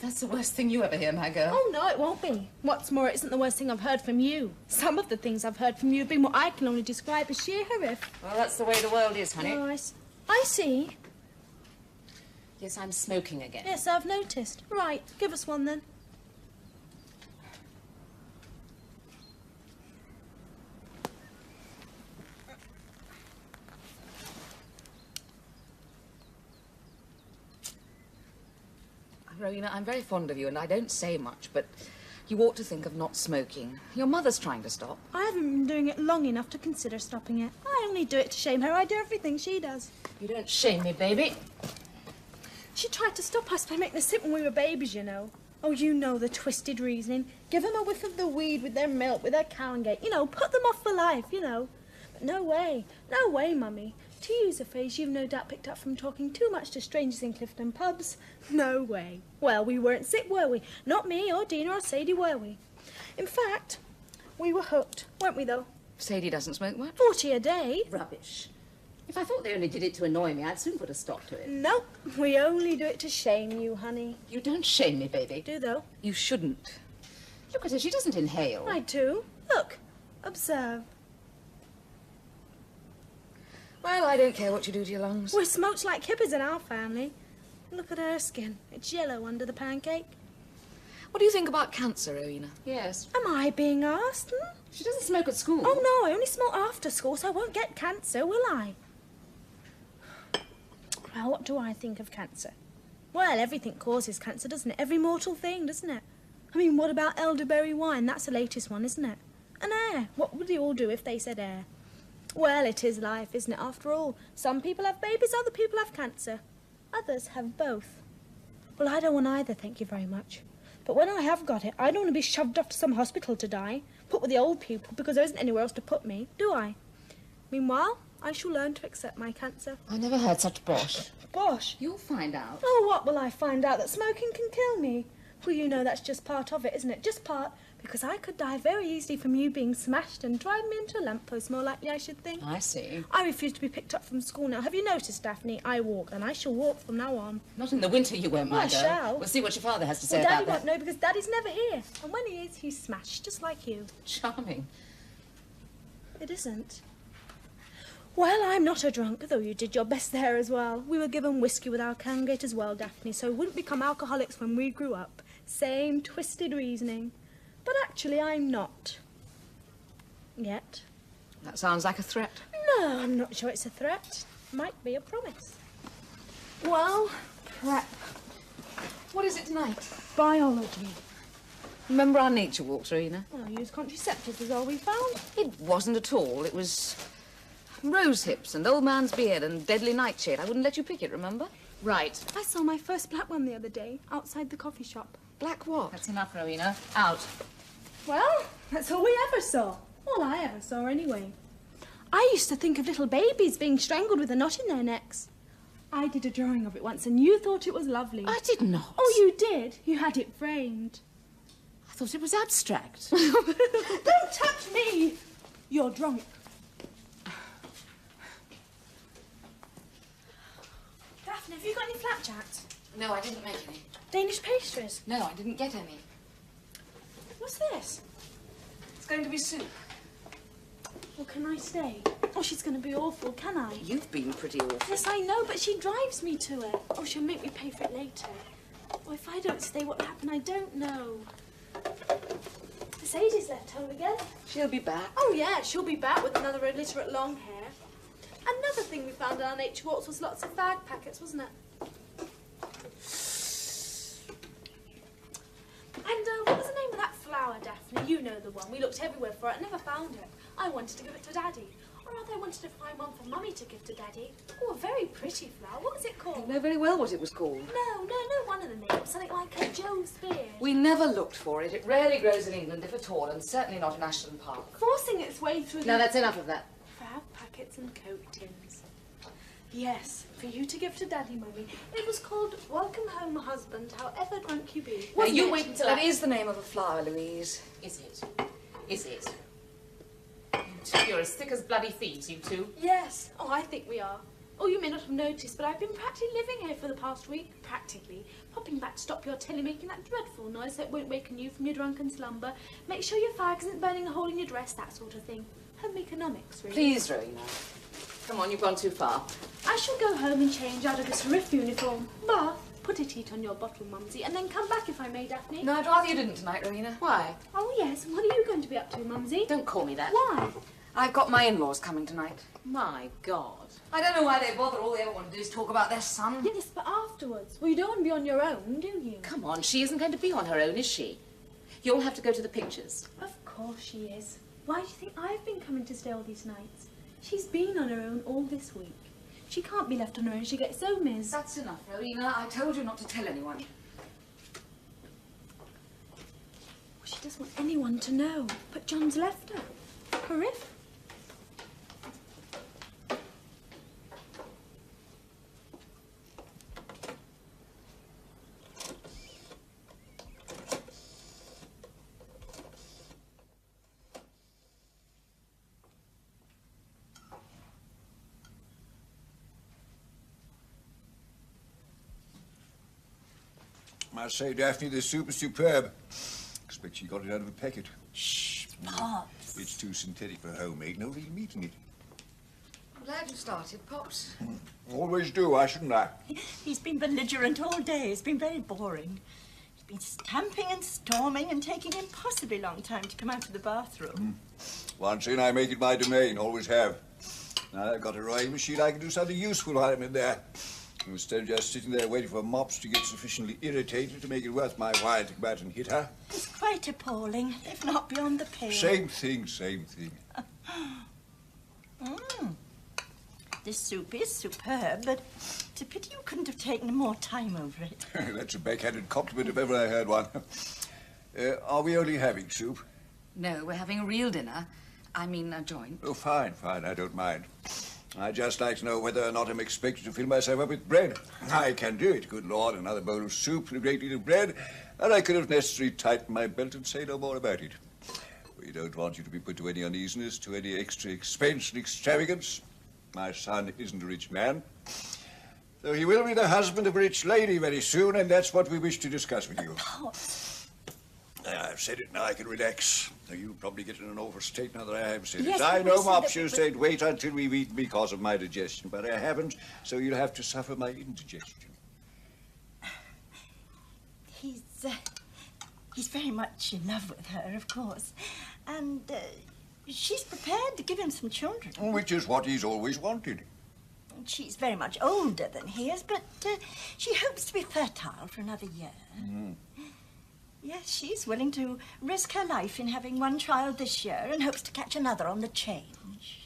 That's the worst thing you ever hear, my girl. Oh, no, it won't be. What's more, it isn't the worst thing I've heard from you. Some of the things I've heard from you have been what I can only describe as sheer horrific. Well, that's the way the world is, honey. Oh, I see. Yes, I'm smoking again. Yes, I've noticed. Right, give us one then. Rowena, I'm very fond of you, and I don't say much, but you ought to think of not smoking. Your mother's trying to stop. I haven't been doing it long enough to consider stopping it. I only do it to shame her. I do everything she does. You don't shame me, baby. She tried to stop us by making us sit when we were babies, you know. Oh, you know the twisted reasoning. Give them a whiff of the weed with their milk, with their cowngate. You know, put them off for life, you know. But no way, Mummy. To use a phrase you've no doubt picked up from talking too much to strangers in Clifton pubs. No way. Well, we weren't sick, were we? Not me or Dina or Sadie, were we? In fact, we were hooked, weren't we, though? Sadie doesn't smoke much. 40 a day. Rubbish. If I thought they only did it to annoy me, I'd soon put a stop to it. Nope, we only do it to shame you, honey. You don't shame me, baby. Do, though? You shouldn't. Look at her, she doesn't inhale. I do. Look, observe. Well, I don't care what you do to your lungs. We're smoked like hippies in our family. Look at her skin. It's yellow under the pancake. What do you think about cancer, Rowena? Yes. Am I being asked? She doesn't smoke at school. Oh, no, I only smoke after school, so I won't get cancer, will I? Well, what do I think of cancer? Well, everything causes cancer, doesn't it? Every mortal thing, doesn't it? I mean, what about elderberry wine? That's the latest one, isn't it? And air. What would they all do if they said air? Well, it is life, isn't it, after all? Some people have babies, other people have cancer. Others have both. Well, I don't want either, thank you very much. But when I have got it, I don't want to be shoved off to some hospital to die, put with the old people, because there isn't anywhere else to put me, do I? Meanwhile, I shall learn to accept my cancer. I never heard such bosh. Bosh. You'll find out. Oh, what will I find out? That smoking can kill me? Well, you know that's just part of it, isn't it? Just part. Because I could die very easily from you being smashed and driving me into a lamppost, more likely, I should think. I see. I refuse to be picked up from school now. Have you noticed, Daphne? I walk, and I shall walk from now on. Not in the winter you won't, my I girl. shall. We'll see what your father has to say Well, Daddy about won't know because Daddy's never here. And when he is, he's smashed, just like you. that. Charming. It isn't. Well, I'm not a drunk, though you did your best there as well. We were given whiskey with our cangate as well, Daphne, so we wouldn't become alcoholics when we grew up. Same twisted reasoning. But actually, I'm not. Yet. That sounds like a threat. No, I'm not sure it's a threat. Might be a promise. Well, prep. What is it tonight? Biology. Remember our nature walks, Rowena? Well, use contraceptives is all we found. It wasn't at all. It was rose hips and old man's beard and deadly nightshade. I wouldn't let you pick it, remember? Right. I saw my first black one the other day, outside the coffee shop. Black what? That's enough, Rowena. Out. Well, that's all we ever saw. All I ever saw, anyway. I used to think of little babies being strangled with a knot in their necks. I did a drawing of it once and you thought it was lovely. I did not. Oh, you did? You had it framed. I thought it was abstract. Don't touch me! You're drunk. Daphne, have you got any flapjacks? No, I didn't make any. Danish pastries? No, I didn't get any. What's this? It's going to be soup. Well, can I stay? Oh, she's going to be awful, can I? You've been pretty awful. Yes, I know, but she drives me to it. Oh, she'll make me pay for it later. Oh, if I don't stay, what'll happen, I don't know. Sadie's left home again. She'll be back. Oh, yeah, she'll be back with another illiterate long hair. Another thing we found in our nature walks was lots of fag packets, wasn't it? And what was the name of that flower, Daphne? You know the one. We looked everywhere for it and never found it. I wanted to give it to Daddy. Or rather, I wanted to find one for Mummy to give to Daddy. Oh, a very pretty flower. What was it I called? know very well what it was called. No, one of the names. Something like a Joe Spears. We never looked for it. It rarely grows in England, if at all, and certainly not in Ashton Park. Forcing its way through Now, the... that's enough of that. Fab packets and Coke tins. Yes, for you to give to Daddy, Mummy. It was called Welcome Home, Husband, However Drunk You Be. Now, you it? wait until That is the name of a flower, Louise. Is it? Is it? You two, you're as thick as bloody thieves, you two. Yes. Oh, I think we are. Oh, you may not have noticed, but I've been practically living here for the past week. Practically. Popping back to stop your telly making that dreadful noise so it won't waken you from your drunken slumber. Make sure your fag isn't burning a hole in your dress, that sort of thing. Home economics, really. Please, Rowena. Come on, you've gone too far. I shall go home and change out of this riff uniform. Bath, put a teat on your bottle, Mumsy, and then come back if I may, Daphne. No, I'd rather you didn't tonight, Rowena. Why? Oh, yes. What are you going to be up to, Mumsy? Don't call me that. Why? I've got my in-laws coming tonight. My God. I don't know why they bother. All they ever want to do is talk about their son. Yes, but afterwards. Well, you don't want to be on your own, do you? Come on, she isn't going to be on her own, is she? You'll have to go to the pictures. Of course she is. Why do you think I've been coming to stay all these nights? She's been on her own all this week. She can't be left on her own. She gets so miss. That's enough, Rowena. I told you not to tell anyone. Well, she doesn't want anyone to know. But John's left her. Horrific. I say, Daphne, this soup is superb. Expect she got it out of a packet. Shh, Pops. It's too synthetic for homemade. No real meat in it. I'm glad you started, Pops. Always do, why shouldn't I? He's been belligerent all day. It's been very boring. He's been stamping and storming and taking an impossibly long time to come out of the bathroom. Once in, I make it my domain. Always have. Now I've got a rowing machine, I can do something useful while I'm in there. Instead of just sitting there waiting for Mops to get sufficiently irritated to make it worth my while to come out and hit her. It's quite appalling, if not beyond the pale. Same thing, same thing. This soup is superb, but it's a pity you couldn't have taken more time over it. That's a backhanded compliment if ever I heard one. Are we only having soup? No, we're having a real dinner. I mean, a joint. Oh, fine, fine, I don't mind. I'd just like to know whether or not I'm expected to fill myself up with bread. I can do it, good Lord. Another bowl of soup and a great deal of bread, and I could have necessarily tightened my belt and say no more about it. We don't want you to be put to any uneasiness, to any extra expense and extravagance. My son isn't a rich man, though he will be the husband of a rich lady very soon, and that's what we wish to discuss with you. I've said it, now I can relax. Now, you probably get in an overstate now that I have said Yes, it. I but know, we said Mops, that you we- said wait until we've eaten because of my digestion, but I haven't, so you'll have to suffer my indigestion. He's very much in love with her, of course, and she's prepared to give him some children. Which is what he's always wanted. She's very much older than he is, but she hopes to be fertile for another year. Yes, she's willing to risk her life in having one child this year and hopes to catch another on the change.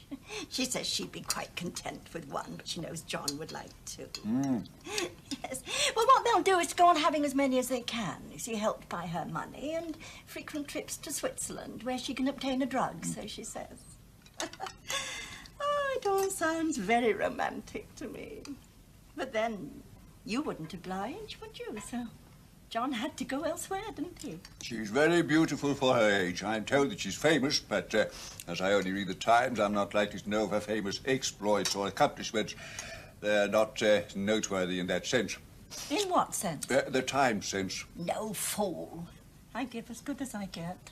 She says she'd be quite content with one, but she knows John would like two. Yes. Well, what they'll do is go on having as many as they can, you see, helped by her money and frequent trips to Switzerland, where she can obtain a drug, so she says. Oh, it all sounds very romantic to me. But then you wouldn't oblige, would you? So John had to go elsewhere, didn't he? She's very beautiful for her age. I'm told that she's famous, but as I only read the Times, I'm not likely to know of her famous exploits or accomplishments. They're not noteworthy in that sense. In what sense? The Times sense. No fool. I give as good as I get.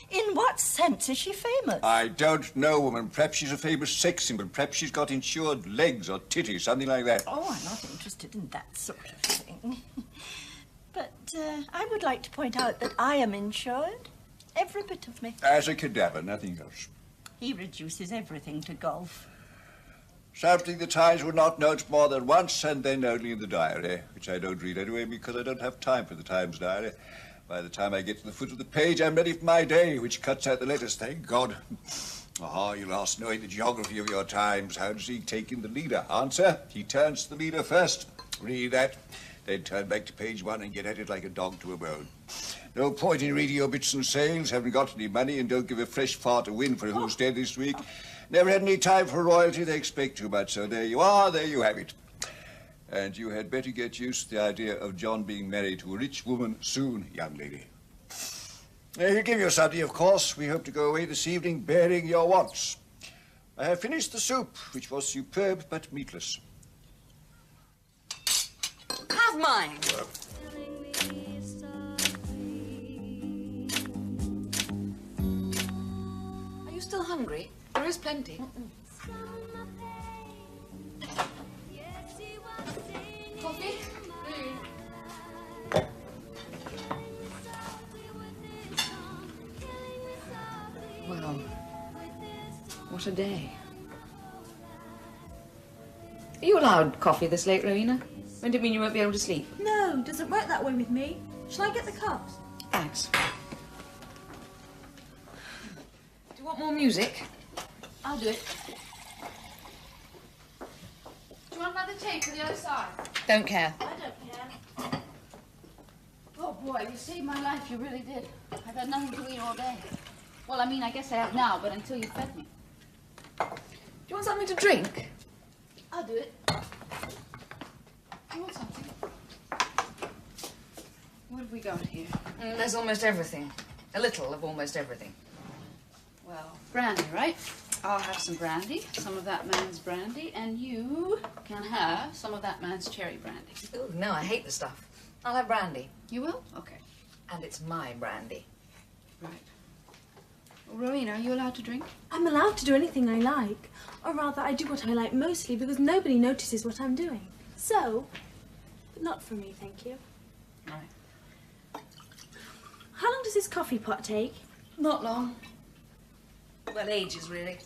In what sense is she famous? I don't know, woman. Perhaps she's a famous sex symbol. Perhaps she's got insured legs or titties, something like that. Oh, I'm not interested in that sort of thing. But I would like to point out that I am insured. Every bit of me. As a cadaver, nothing else. He reduces everything to golf. Something the Times would not note more than once, and then only in the diary, which I don't read anyway because I don't have time for the Times diary. By the time I get to the foot of the page, I'm ready for my day, which cuts out the letters, thank God. Ah, you'll ask, knowing the geography of your Times, how does he take in the leader? Answer, he turns to the leader first. Read that, then turn back to page 1 and get at it like a dog to a bone. No point in reading your bits and sales, haven't got any money, and don't give a fresh fart a win for who's dead this week. Never had any time for royalty, they expect too much, so there you are, there you have it. And you had better get used to the idea of John being married to a rich woman soon, young lady. He'll give you something, of course. We hope to go away this evening bearing your wants. I have finished the soup, which was superb but meatless. Have mine. Are you still hungry? There is plenty. Coffee? Well, what a day. Are you allowed coffee this late, Rowena? Won't it mean you won't be able to sleep? No, doesn't work that way with me. Shall I get the cups? Thanks. Do you want more music? I'll do it. Do you want another tape for the other side? Don't care. I don't care. Oh, boy, you saved my life. You really did. I've had nothing to eat all day. Well, I mean, I guess I have now, but until you fed me. Do you want something to drink? I'll do it. You want something? What have we got here? There's almost everything. A little of almost everything. Well, brandy, right? I'll have some brandy, some of that man's brandy, and you can have some of that man's cherry brandy. Ooh, no, I hate the stuff. I'll have brandy. You will? Okay. And it's my brandy. Right. Well, Rowena, are you allowed to drink? I'm allowed to do anything I like. Or rather, I do what I like mostly because nobody notices what I'm doing. So, but not for me, thank you. Right. How long does this coffee pot take? Not long. Well, ages, really.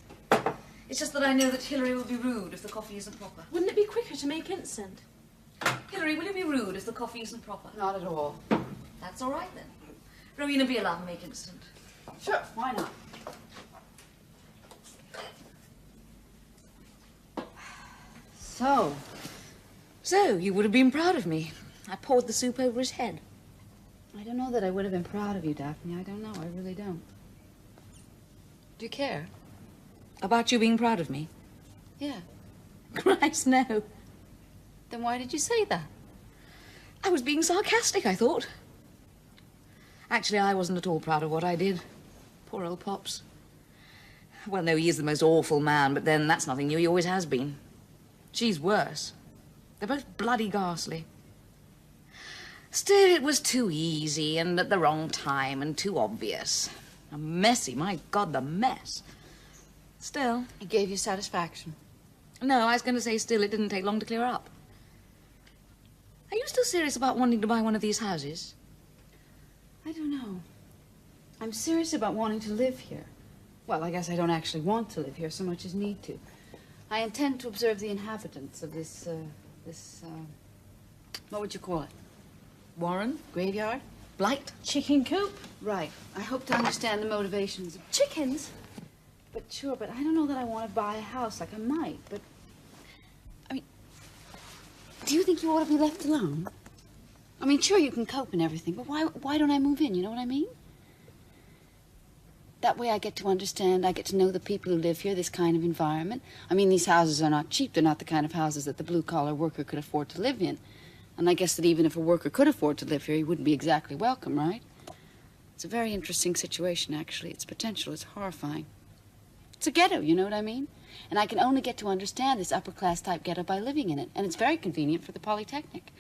It's just that I know that Hilary will be rude if the coffee isn't proper. Wouldn't it be quicker to make instant? Hilary, will you be rude if the coffee isn't proper? Not at all. That's all right, then. Rowena, be allowed to make instant. Sure, why not? So, you would have been proud of me. I poured the soup over his head. I don't know that I would have been proud of you, Daphne. I don't know. I really don't. Do you care? About you being proud of me? Yeah. Christ, no. Then why did you say that? I was being sarcastic, I thought. Actually, I wasn't at all proud of what I did. Poor old Pops. Well, no, he is the most awful man, but then that's nothing new. He always has been. She's worse. They're both bloody ghastly. Still, it was too easy and at the wrong time and too obvious. Messy, my God, the mess. Still. It gave you satisfaction. No, I was going to say still, it didn't take long to clear up. Are you still serious about wanting to buy one of these houses? I don't know. I'm serious about wanting to live here. Well, I guess I don't actually want to live here so much as need to. I intend to observe the inhabitants of this, what would you call it? Warren? Graveyard? Blight? Chicken coop? Right. I hope to understand the motivations of Chickens? But sure, but I don't know that I want to buy a house like I might, but... I mean, do you think you ought to be left alone? I mean, sure, you can cope and everything, but why don't I move in, you know what I mean? That way I get to understand, I get to know the people who live here, this kind of environment. I mean, these houses are not cheap. They're not the kind of houses that the blue-collar worker could afford to live in. And I guess that even if a worker could afford to live here, he wouldn't be exactly welcome, right? It's a very interesting situation, actually. Its potential is horrifying. It's a ghetto, you know what I mean? And I can only get to understand this upper-class type ghetto by living in it. And it's very convenient for the Polytechnic.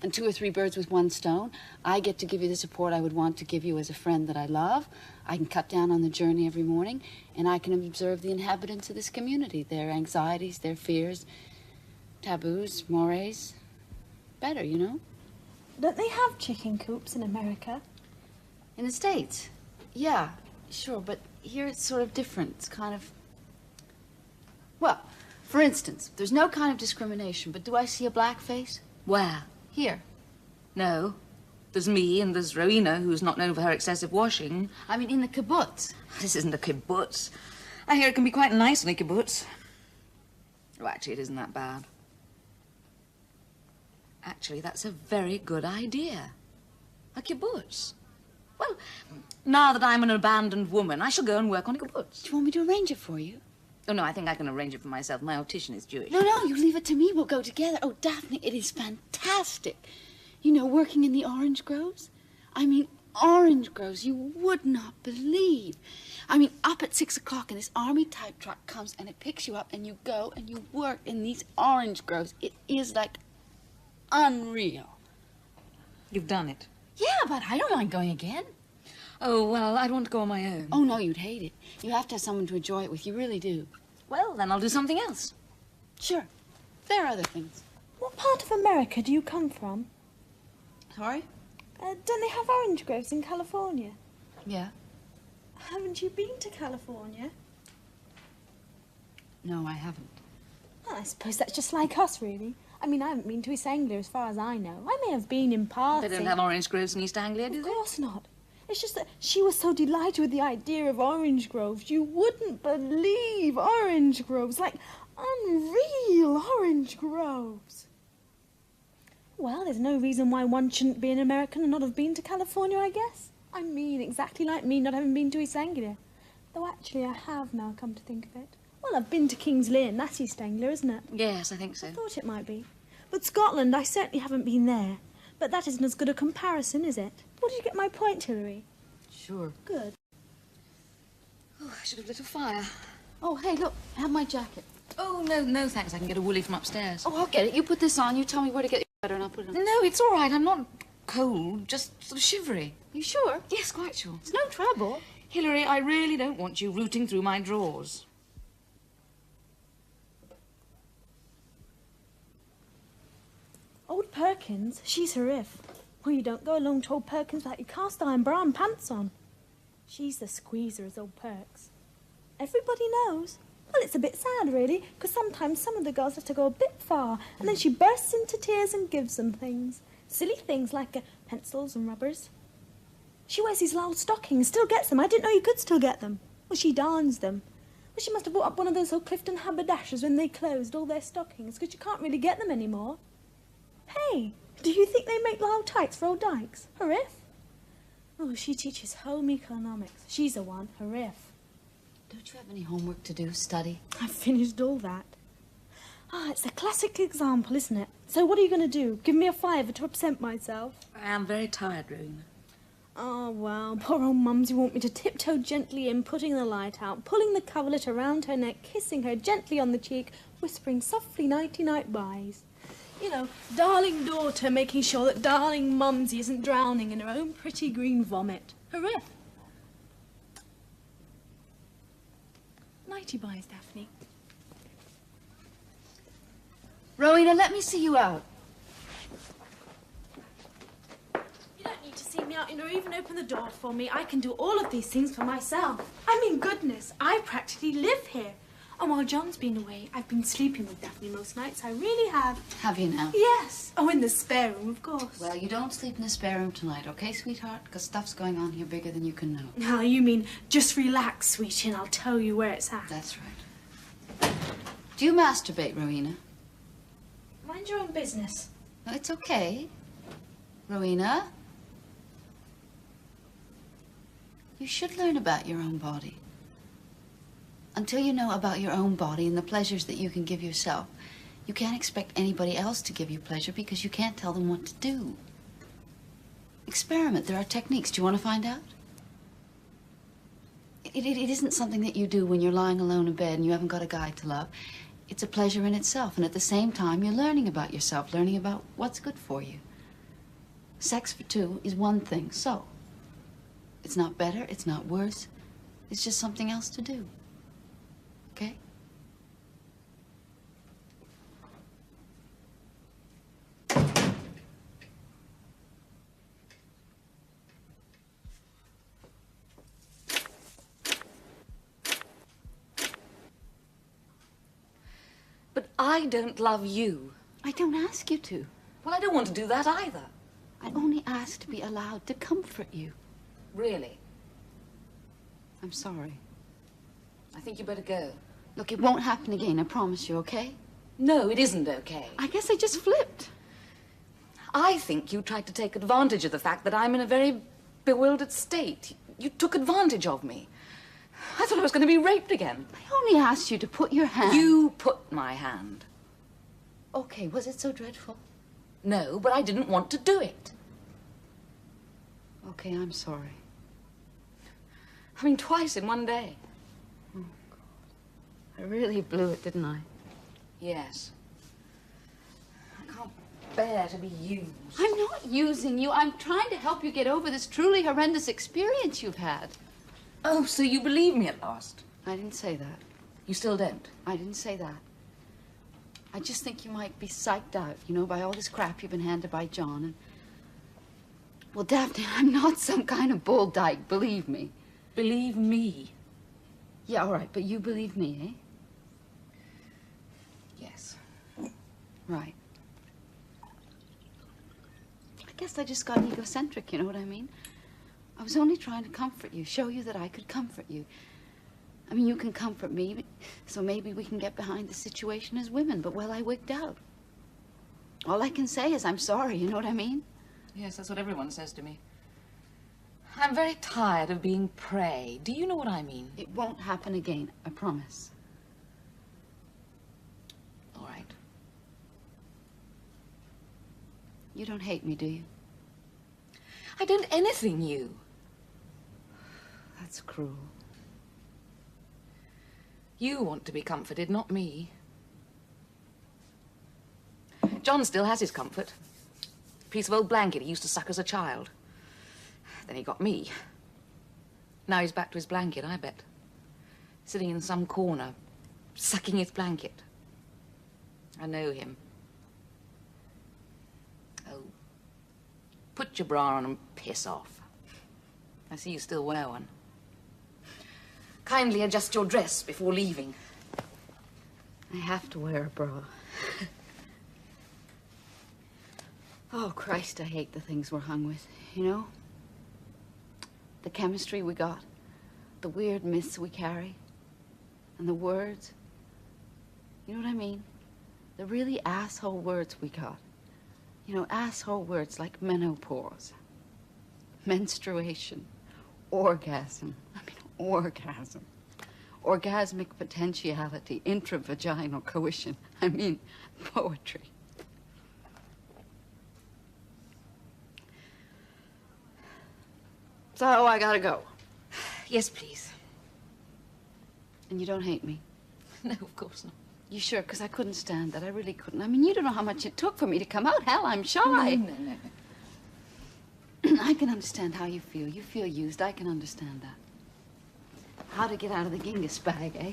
And 2 or 3 birds with one stone. I get to give you the support I would want to give you as a friend that I love. I can cut down on the journey every morning, and I can observe the inhabitants of this community, their anxieties, their fears, taboos, mores. Better, you know? Don't they have chicken coops in America? In the States? Yeah, sure, but here it's sort of different. It's kind of... Well, for instance, there's no kind of discrimination, but do I see a black face? Where? Here. No. There's me and there's Rowena, who's not known for her excessive washing. I mean, in the kibbutz. This isn't a kibbutz. I hear it can be quite nice in a kibbutz. Oh, actually, it isn't that bad. Actually, that's a very good idea. A kibbutz. Well, now that I'm an abandoned woman, I shall go and work on a kibbutz. Do you want me to arrange it for you? Oh, no, I think I can arrange it for myself. My optician is Jewish. No, you leave it to me. We'll go together. Oh, Daphne, it is fantastic. You know, working in the orange groves? I mean, orange groves you would not believe. I mean, up at 6 o'clock and this army-type truck comes and it picks you up and you go and you work in these orange groves. It is like unreal. You've done it? Yeah, but I don't mind going again. Oh, well, I'd want to go on my own. Oh, no, you'd hate it. You have to have someone to enjoy it with. You really do. Well, then I'll do something else. Sure. There are other things. What part of America do you come from? Sorry? Don't they have orange groves in California? Yeah. Haven't you been to California? No, I haven't. Well, I suppose that's just like us, really. I mean, I haven't been to East Anglia as far as I know. I may have been in passing. They don't have orange groves in East Anglia, do they? they? Of course not. It's just that she was so delighted with the idea of orange groves. You wouldn't believe orange groves. Like, unreal orange groves. Well, there's no reason why one shouldn't be an American and not have been to California, I guess. I mean, exactly like me not having been to East Anglia. Though actually I have now, come to think of it. Well, I've been to King's Lynn. That's East Anglia, isn't it? Yes, I think so. I thought it might be. But Scotland, I certainly haven't been there. But that isn't as good a comparison, is it? Well, did you get my point, Hilary? Sure. Good. Oh, I should have lit a fire. Oh, hey, look, have my jacket. Oh, no, thanks. I can get a woolly from upstairs. Oh, I'll get it. You put this on. You tell me where to get your sweater and I'll put it on. No, it's all right. I'm not cold, just sort of shivery. You sure? Yes, quite sure. It's no trouble. Hilary, I really don't want you rooting through my drawers. Old Perkins, she's horrific. Well, you don't go along to old Perkins without your cast-iron bra and pants on. She's the squeezer as old Perks. Everybody knows. Well, it's a bit sad, really, because sometimes some of the girls have to go a bit far, and then she bursts into tears and gives them things. Silly things like pencils and rubbers. She wears these loud stockings, still gets them. I didn't know you could still get them. Well, she darns them. Well, she must have bought up one of those old Clifton haberdashers when they closed all their stockings, because you can't really get them anymore. Hey, do you think they make loud tights for old dykes? Horrific. Oh, she teaches home economics. She's the one, horrific. Don't you have any homework to do, study? I've finished all that. It's a classic example, isn't it? So what are you going to do? Give me a fiver to absent myself? I am very tired, Rowena. Oh, well, poor old Mumsy want me to tiptoe gently in, putting the light out, pulling the coverlet around her neck, kissing her gently on the cheek, whispering softly nighty-night byes. You know, darling daughter, making sure that darling Mumsy isn't drowning in her own pretty green vomit. Horrific. Nighty byes, Daphne. Rowena, let me see you out. You don't need to see me out, or even open the door for me. I can do all of these things for myself. I mean, goodness, I practically live here. And while John's been away, I've been sleeping with Daphne most nights. I really have. Have you now? Yes. Oh, in the spare room, of course. Well, you don't sleep in the spare room tonight, okay, sweetheart? Because stuff's going on here bigger than you can know. Now, you mean just relax, sweetie, and I'll tell you where it's at. That's right. Do you masturbate, Rowena? Mind your own business. No, it's okay. Rowena? You should learn about your own body. Until you know about your own body and the pleasures that you can give yourself, you can't expect anybody else to give you pleasure because you can't tell them what to do. Experiment. There are techniques. Do you want to find out? It isn't something that you do when you're lying alone in bed and you haven't got a guy to love. It's a pleasure in itself, and at the same time, you're learning about yourself, learning about what's good for you. Sex for two is one thing, so it's not better, it's not worse, it's just something else to do. Okay? But I don't love you. I don't ask you to. Well, I don't want to do that either. I only ask to be allowed to comfort you. Really? I'm sorry. I think you better go. Look, it won't happen again, I promise you, okay? No, it isn't okay. I guess I just flipped. I think you tried to take advantage of the fact that I'm in a very bewildered state. You took advantage of me. I thought I was going to be raped again. I only asked you to put your hand... You put my hand. Okay, was it so dreadful? No, but I didn't want to do it. Okay, I'm sorry. I mean, twice in one day. Oh, God. I really blew it, didn't I? Yes. I can't bear to be used. I'm not using you. I'm trying to help you get over this truly horrendous experience you've had. Oh, so you believe me at last? I didn't say that. You still don't? I didn't say that. I just think you might be psyched out, you know, by all this crap you've been handed by John. And well, Daphne, I'm not some kind of bull dyke, believe me. Believe me? Yeah, all right, but you believe me, eh? Yes. Right. I guess I just got egocentric, you know what I mean? I was only trying to comfort you, show you that I could comfort you. I mean, you can comfort me, so maybe we can get behind the situation as women, but, well, I wigged out. All I can say is I'm sorry, you know what I mean? Yes, that's what everyone says to me. I'm very tired of being prey. Do you know what I mean? It won't happen again, I promise. All right. You don't hate me, do you? I don't anything you. That's cruel. You want to be comforted, not me. John still has his comfort. A piece of old blanket he used to suck as a child. Then he got me. Now he's back to his blanket, I bet. Sitting in some corner, sucking his blanket. I know him. Oh, put your bra on and piss off. I see you still wear one. Kindly adjust your dress before leaving. I have to wear a bra. Oh, Christ, I hate the things we're hung with, you know? The chemistry we got, the weird myths we carry, and the words. You know what I mean? The really asshole words we got. You know, asshole words like menopause, menstruation, orgasm. I mean, orgasm. Orgasmic potentiality, intravaginal coition. I mean, poetry. So, I gotta go. Yes, please. And you don't hate me? No, of course not. You sure? Because I couldn't stand that. I really couldn't. I mean, you don't know how much it took for me to come out. Hell, I'm shy. No. I can understand how you feel. You feel used. I can understand that. How to get out of the Genghis bag, eh?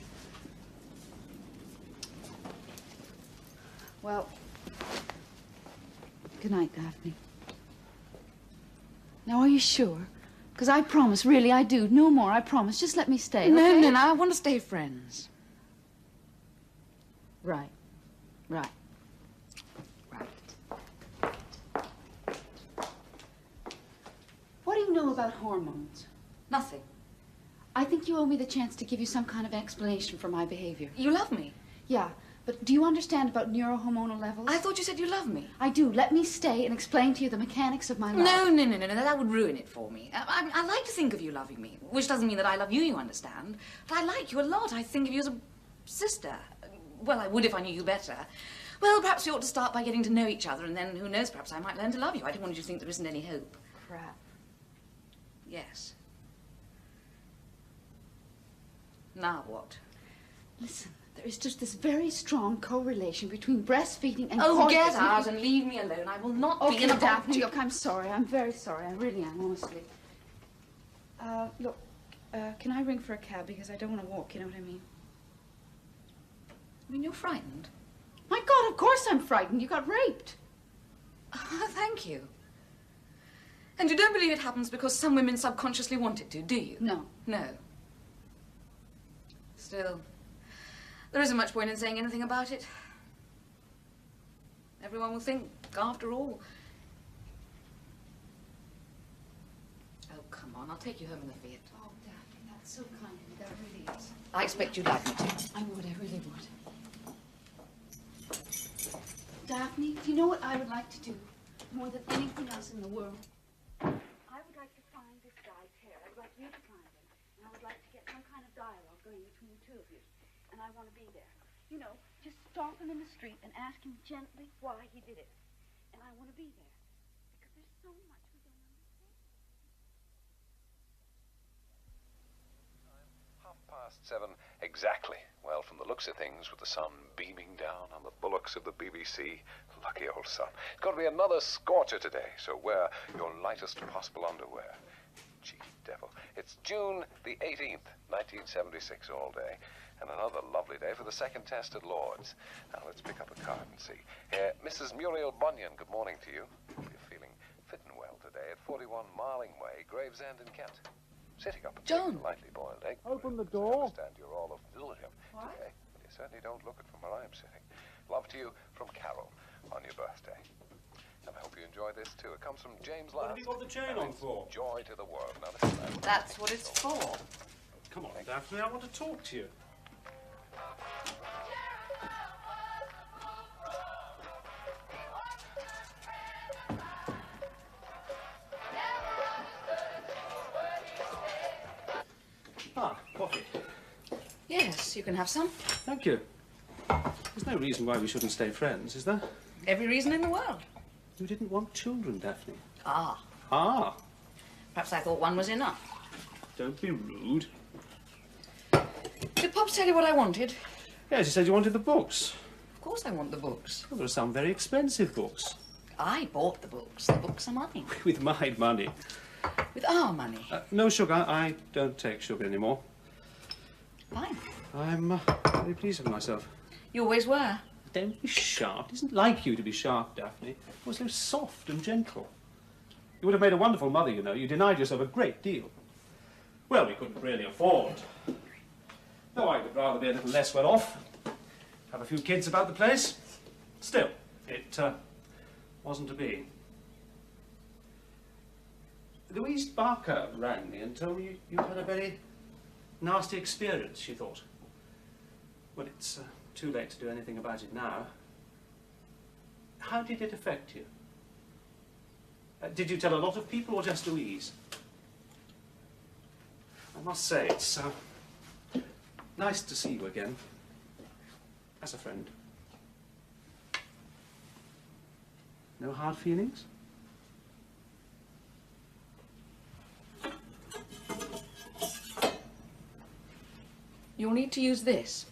Well, good night, Daphne. Now, are you sure? Because I promise, really, I do. No more, I promise. Just let me stay, okay? No, I want to stay friends. Right. What do you know about hormones? Nothing. I think you owe me the chance to give you some kind of explanation for my behavior. You love me? Yeah. But do you understand about neurohormonal levels? I thought you said you loved me. I do. Let me stay and explain to you the mechanics of my love. No. That would ruin it for me. I like to think of you loving me, which doesn't mean that I love you, you understand. But I like you a lot. I think of you as a sister. Well, I would if I knew you better. Well, perhaps we ought to start by getting to know each other, and then, who knows, perhaps I might learn to love you. I don't want you to think there isn't any hope. Crap. Yes. Now what? Listen, there is just this very strong correlation between breastfeeding and Oh, get cortisol. out and leave me alone. I will not be in a Daphne, look, I'm sorry. I'm very sorry. I really am, honestly. Look, can I ring for a cab? Because I don't want to walk, you know what I mean? I mean, you're frightened. My God, of course I'm frightened. You got raped. Thank you. And you don't believe it happens because some women subconsciously want it to, do you? No. No. Still, there isn't much point in saying anything about it. Everyone will think, after all. Oh, come on, I'll take you home in the Fiat. Oh, Daphne, that's so kind of you. That really is. I expect you'd like me to. I would, I really would. Daphne, do you know what I would like to do more than anything else in the world? I would like to find this guy's hair. I'd like you to find him. And I would like to get some kind of dialogue going between the two of you. And I want to be there. You know, just stop him in the street and ask him gently why he did it. And I want to be there. Because there's so much we don't understand. 7:30 exactly. Well, from the looks of things, with the sun beaming down on the bullocks of the BBC, lucky old sun. It's got to be another scorcher today, so wear your lightest possible underwear. Cheeky devil. It's June the 18th, 1976 all day, and another lovely day for the second test at Lord's. Now, let's pick up a card and see. Mrs. Muriel Bunyan, good morning to you. You're feeling fit and well today at 41 Marling Way, Gravesend in Kent. Sitting up and John. taking a lightly boiled egg. Open the door. I understand you're all of William today, but you certainly don't look it from where I'm sitting. Love to you from Carol on your birthday. And I hope you enjoy this too. It comes from James Last. What have you got the chain on for? Joy to the world. Now listen, That's what it's for. Come on, Daphne, I want to talk to you. Ah, coffee. Yes, you can have some. Thank you. There's no reason why we shouldn't stay friends, is there? Every reason in the world. You didn't want children, Daphne. Ah. Ah. Perhaps I thought one was enough. Don't be rude. Did Pops tell you what I wanted? Yes, you said you wanted the books. Of course I want the books. Well, there are some very expensive books. I bought the books. The books are mine. With my money. With our money. No sugar. I don't take sugar anymore. Fine. I'm very pleased with myself. You always were. Don't be sharp. It isn't like you to be sharp, Daphne. It was so soft and gentle. You would have made a wonderful mother, you know. You denied yourself a great deal. Well, we couldn't really afford. Though I would rather be a little less well off. Have a few kids about the place. Still, it wasn't to be. Louise Barker rang me and told me you had a very nasty experience, she thought. Well, it's too late to do anything about it now. How did it affect you? Did you tell a lot of people or just Louise? I must say, it's nice to see you again. As a friend. No hard feelings? You'll need to use this.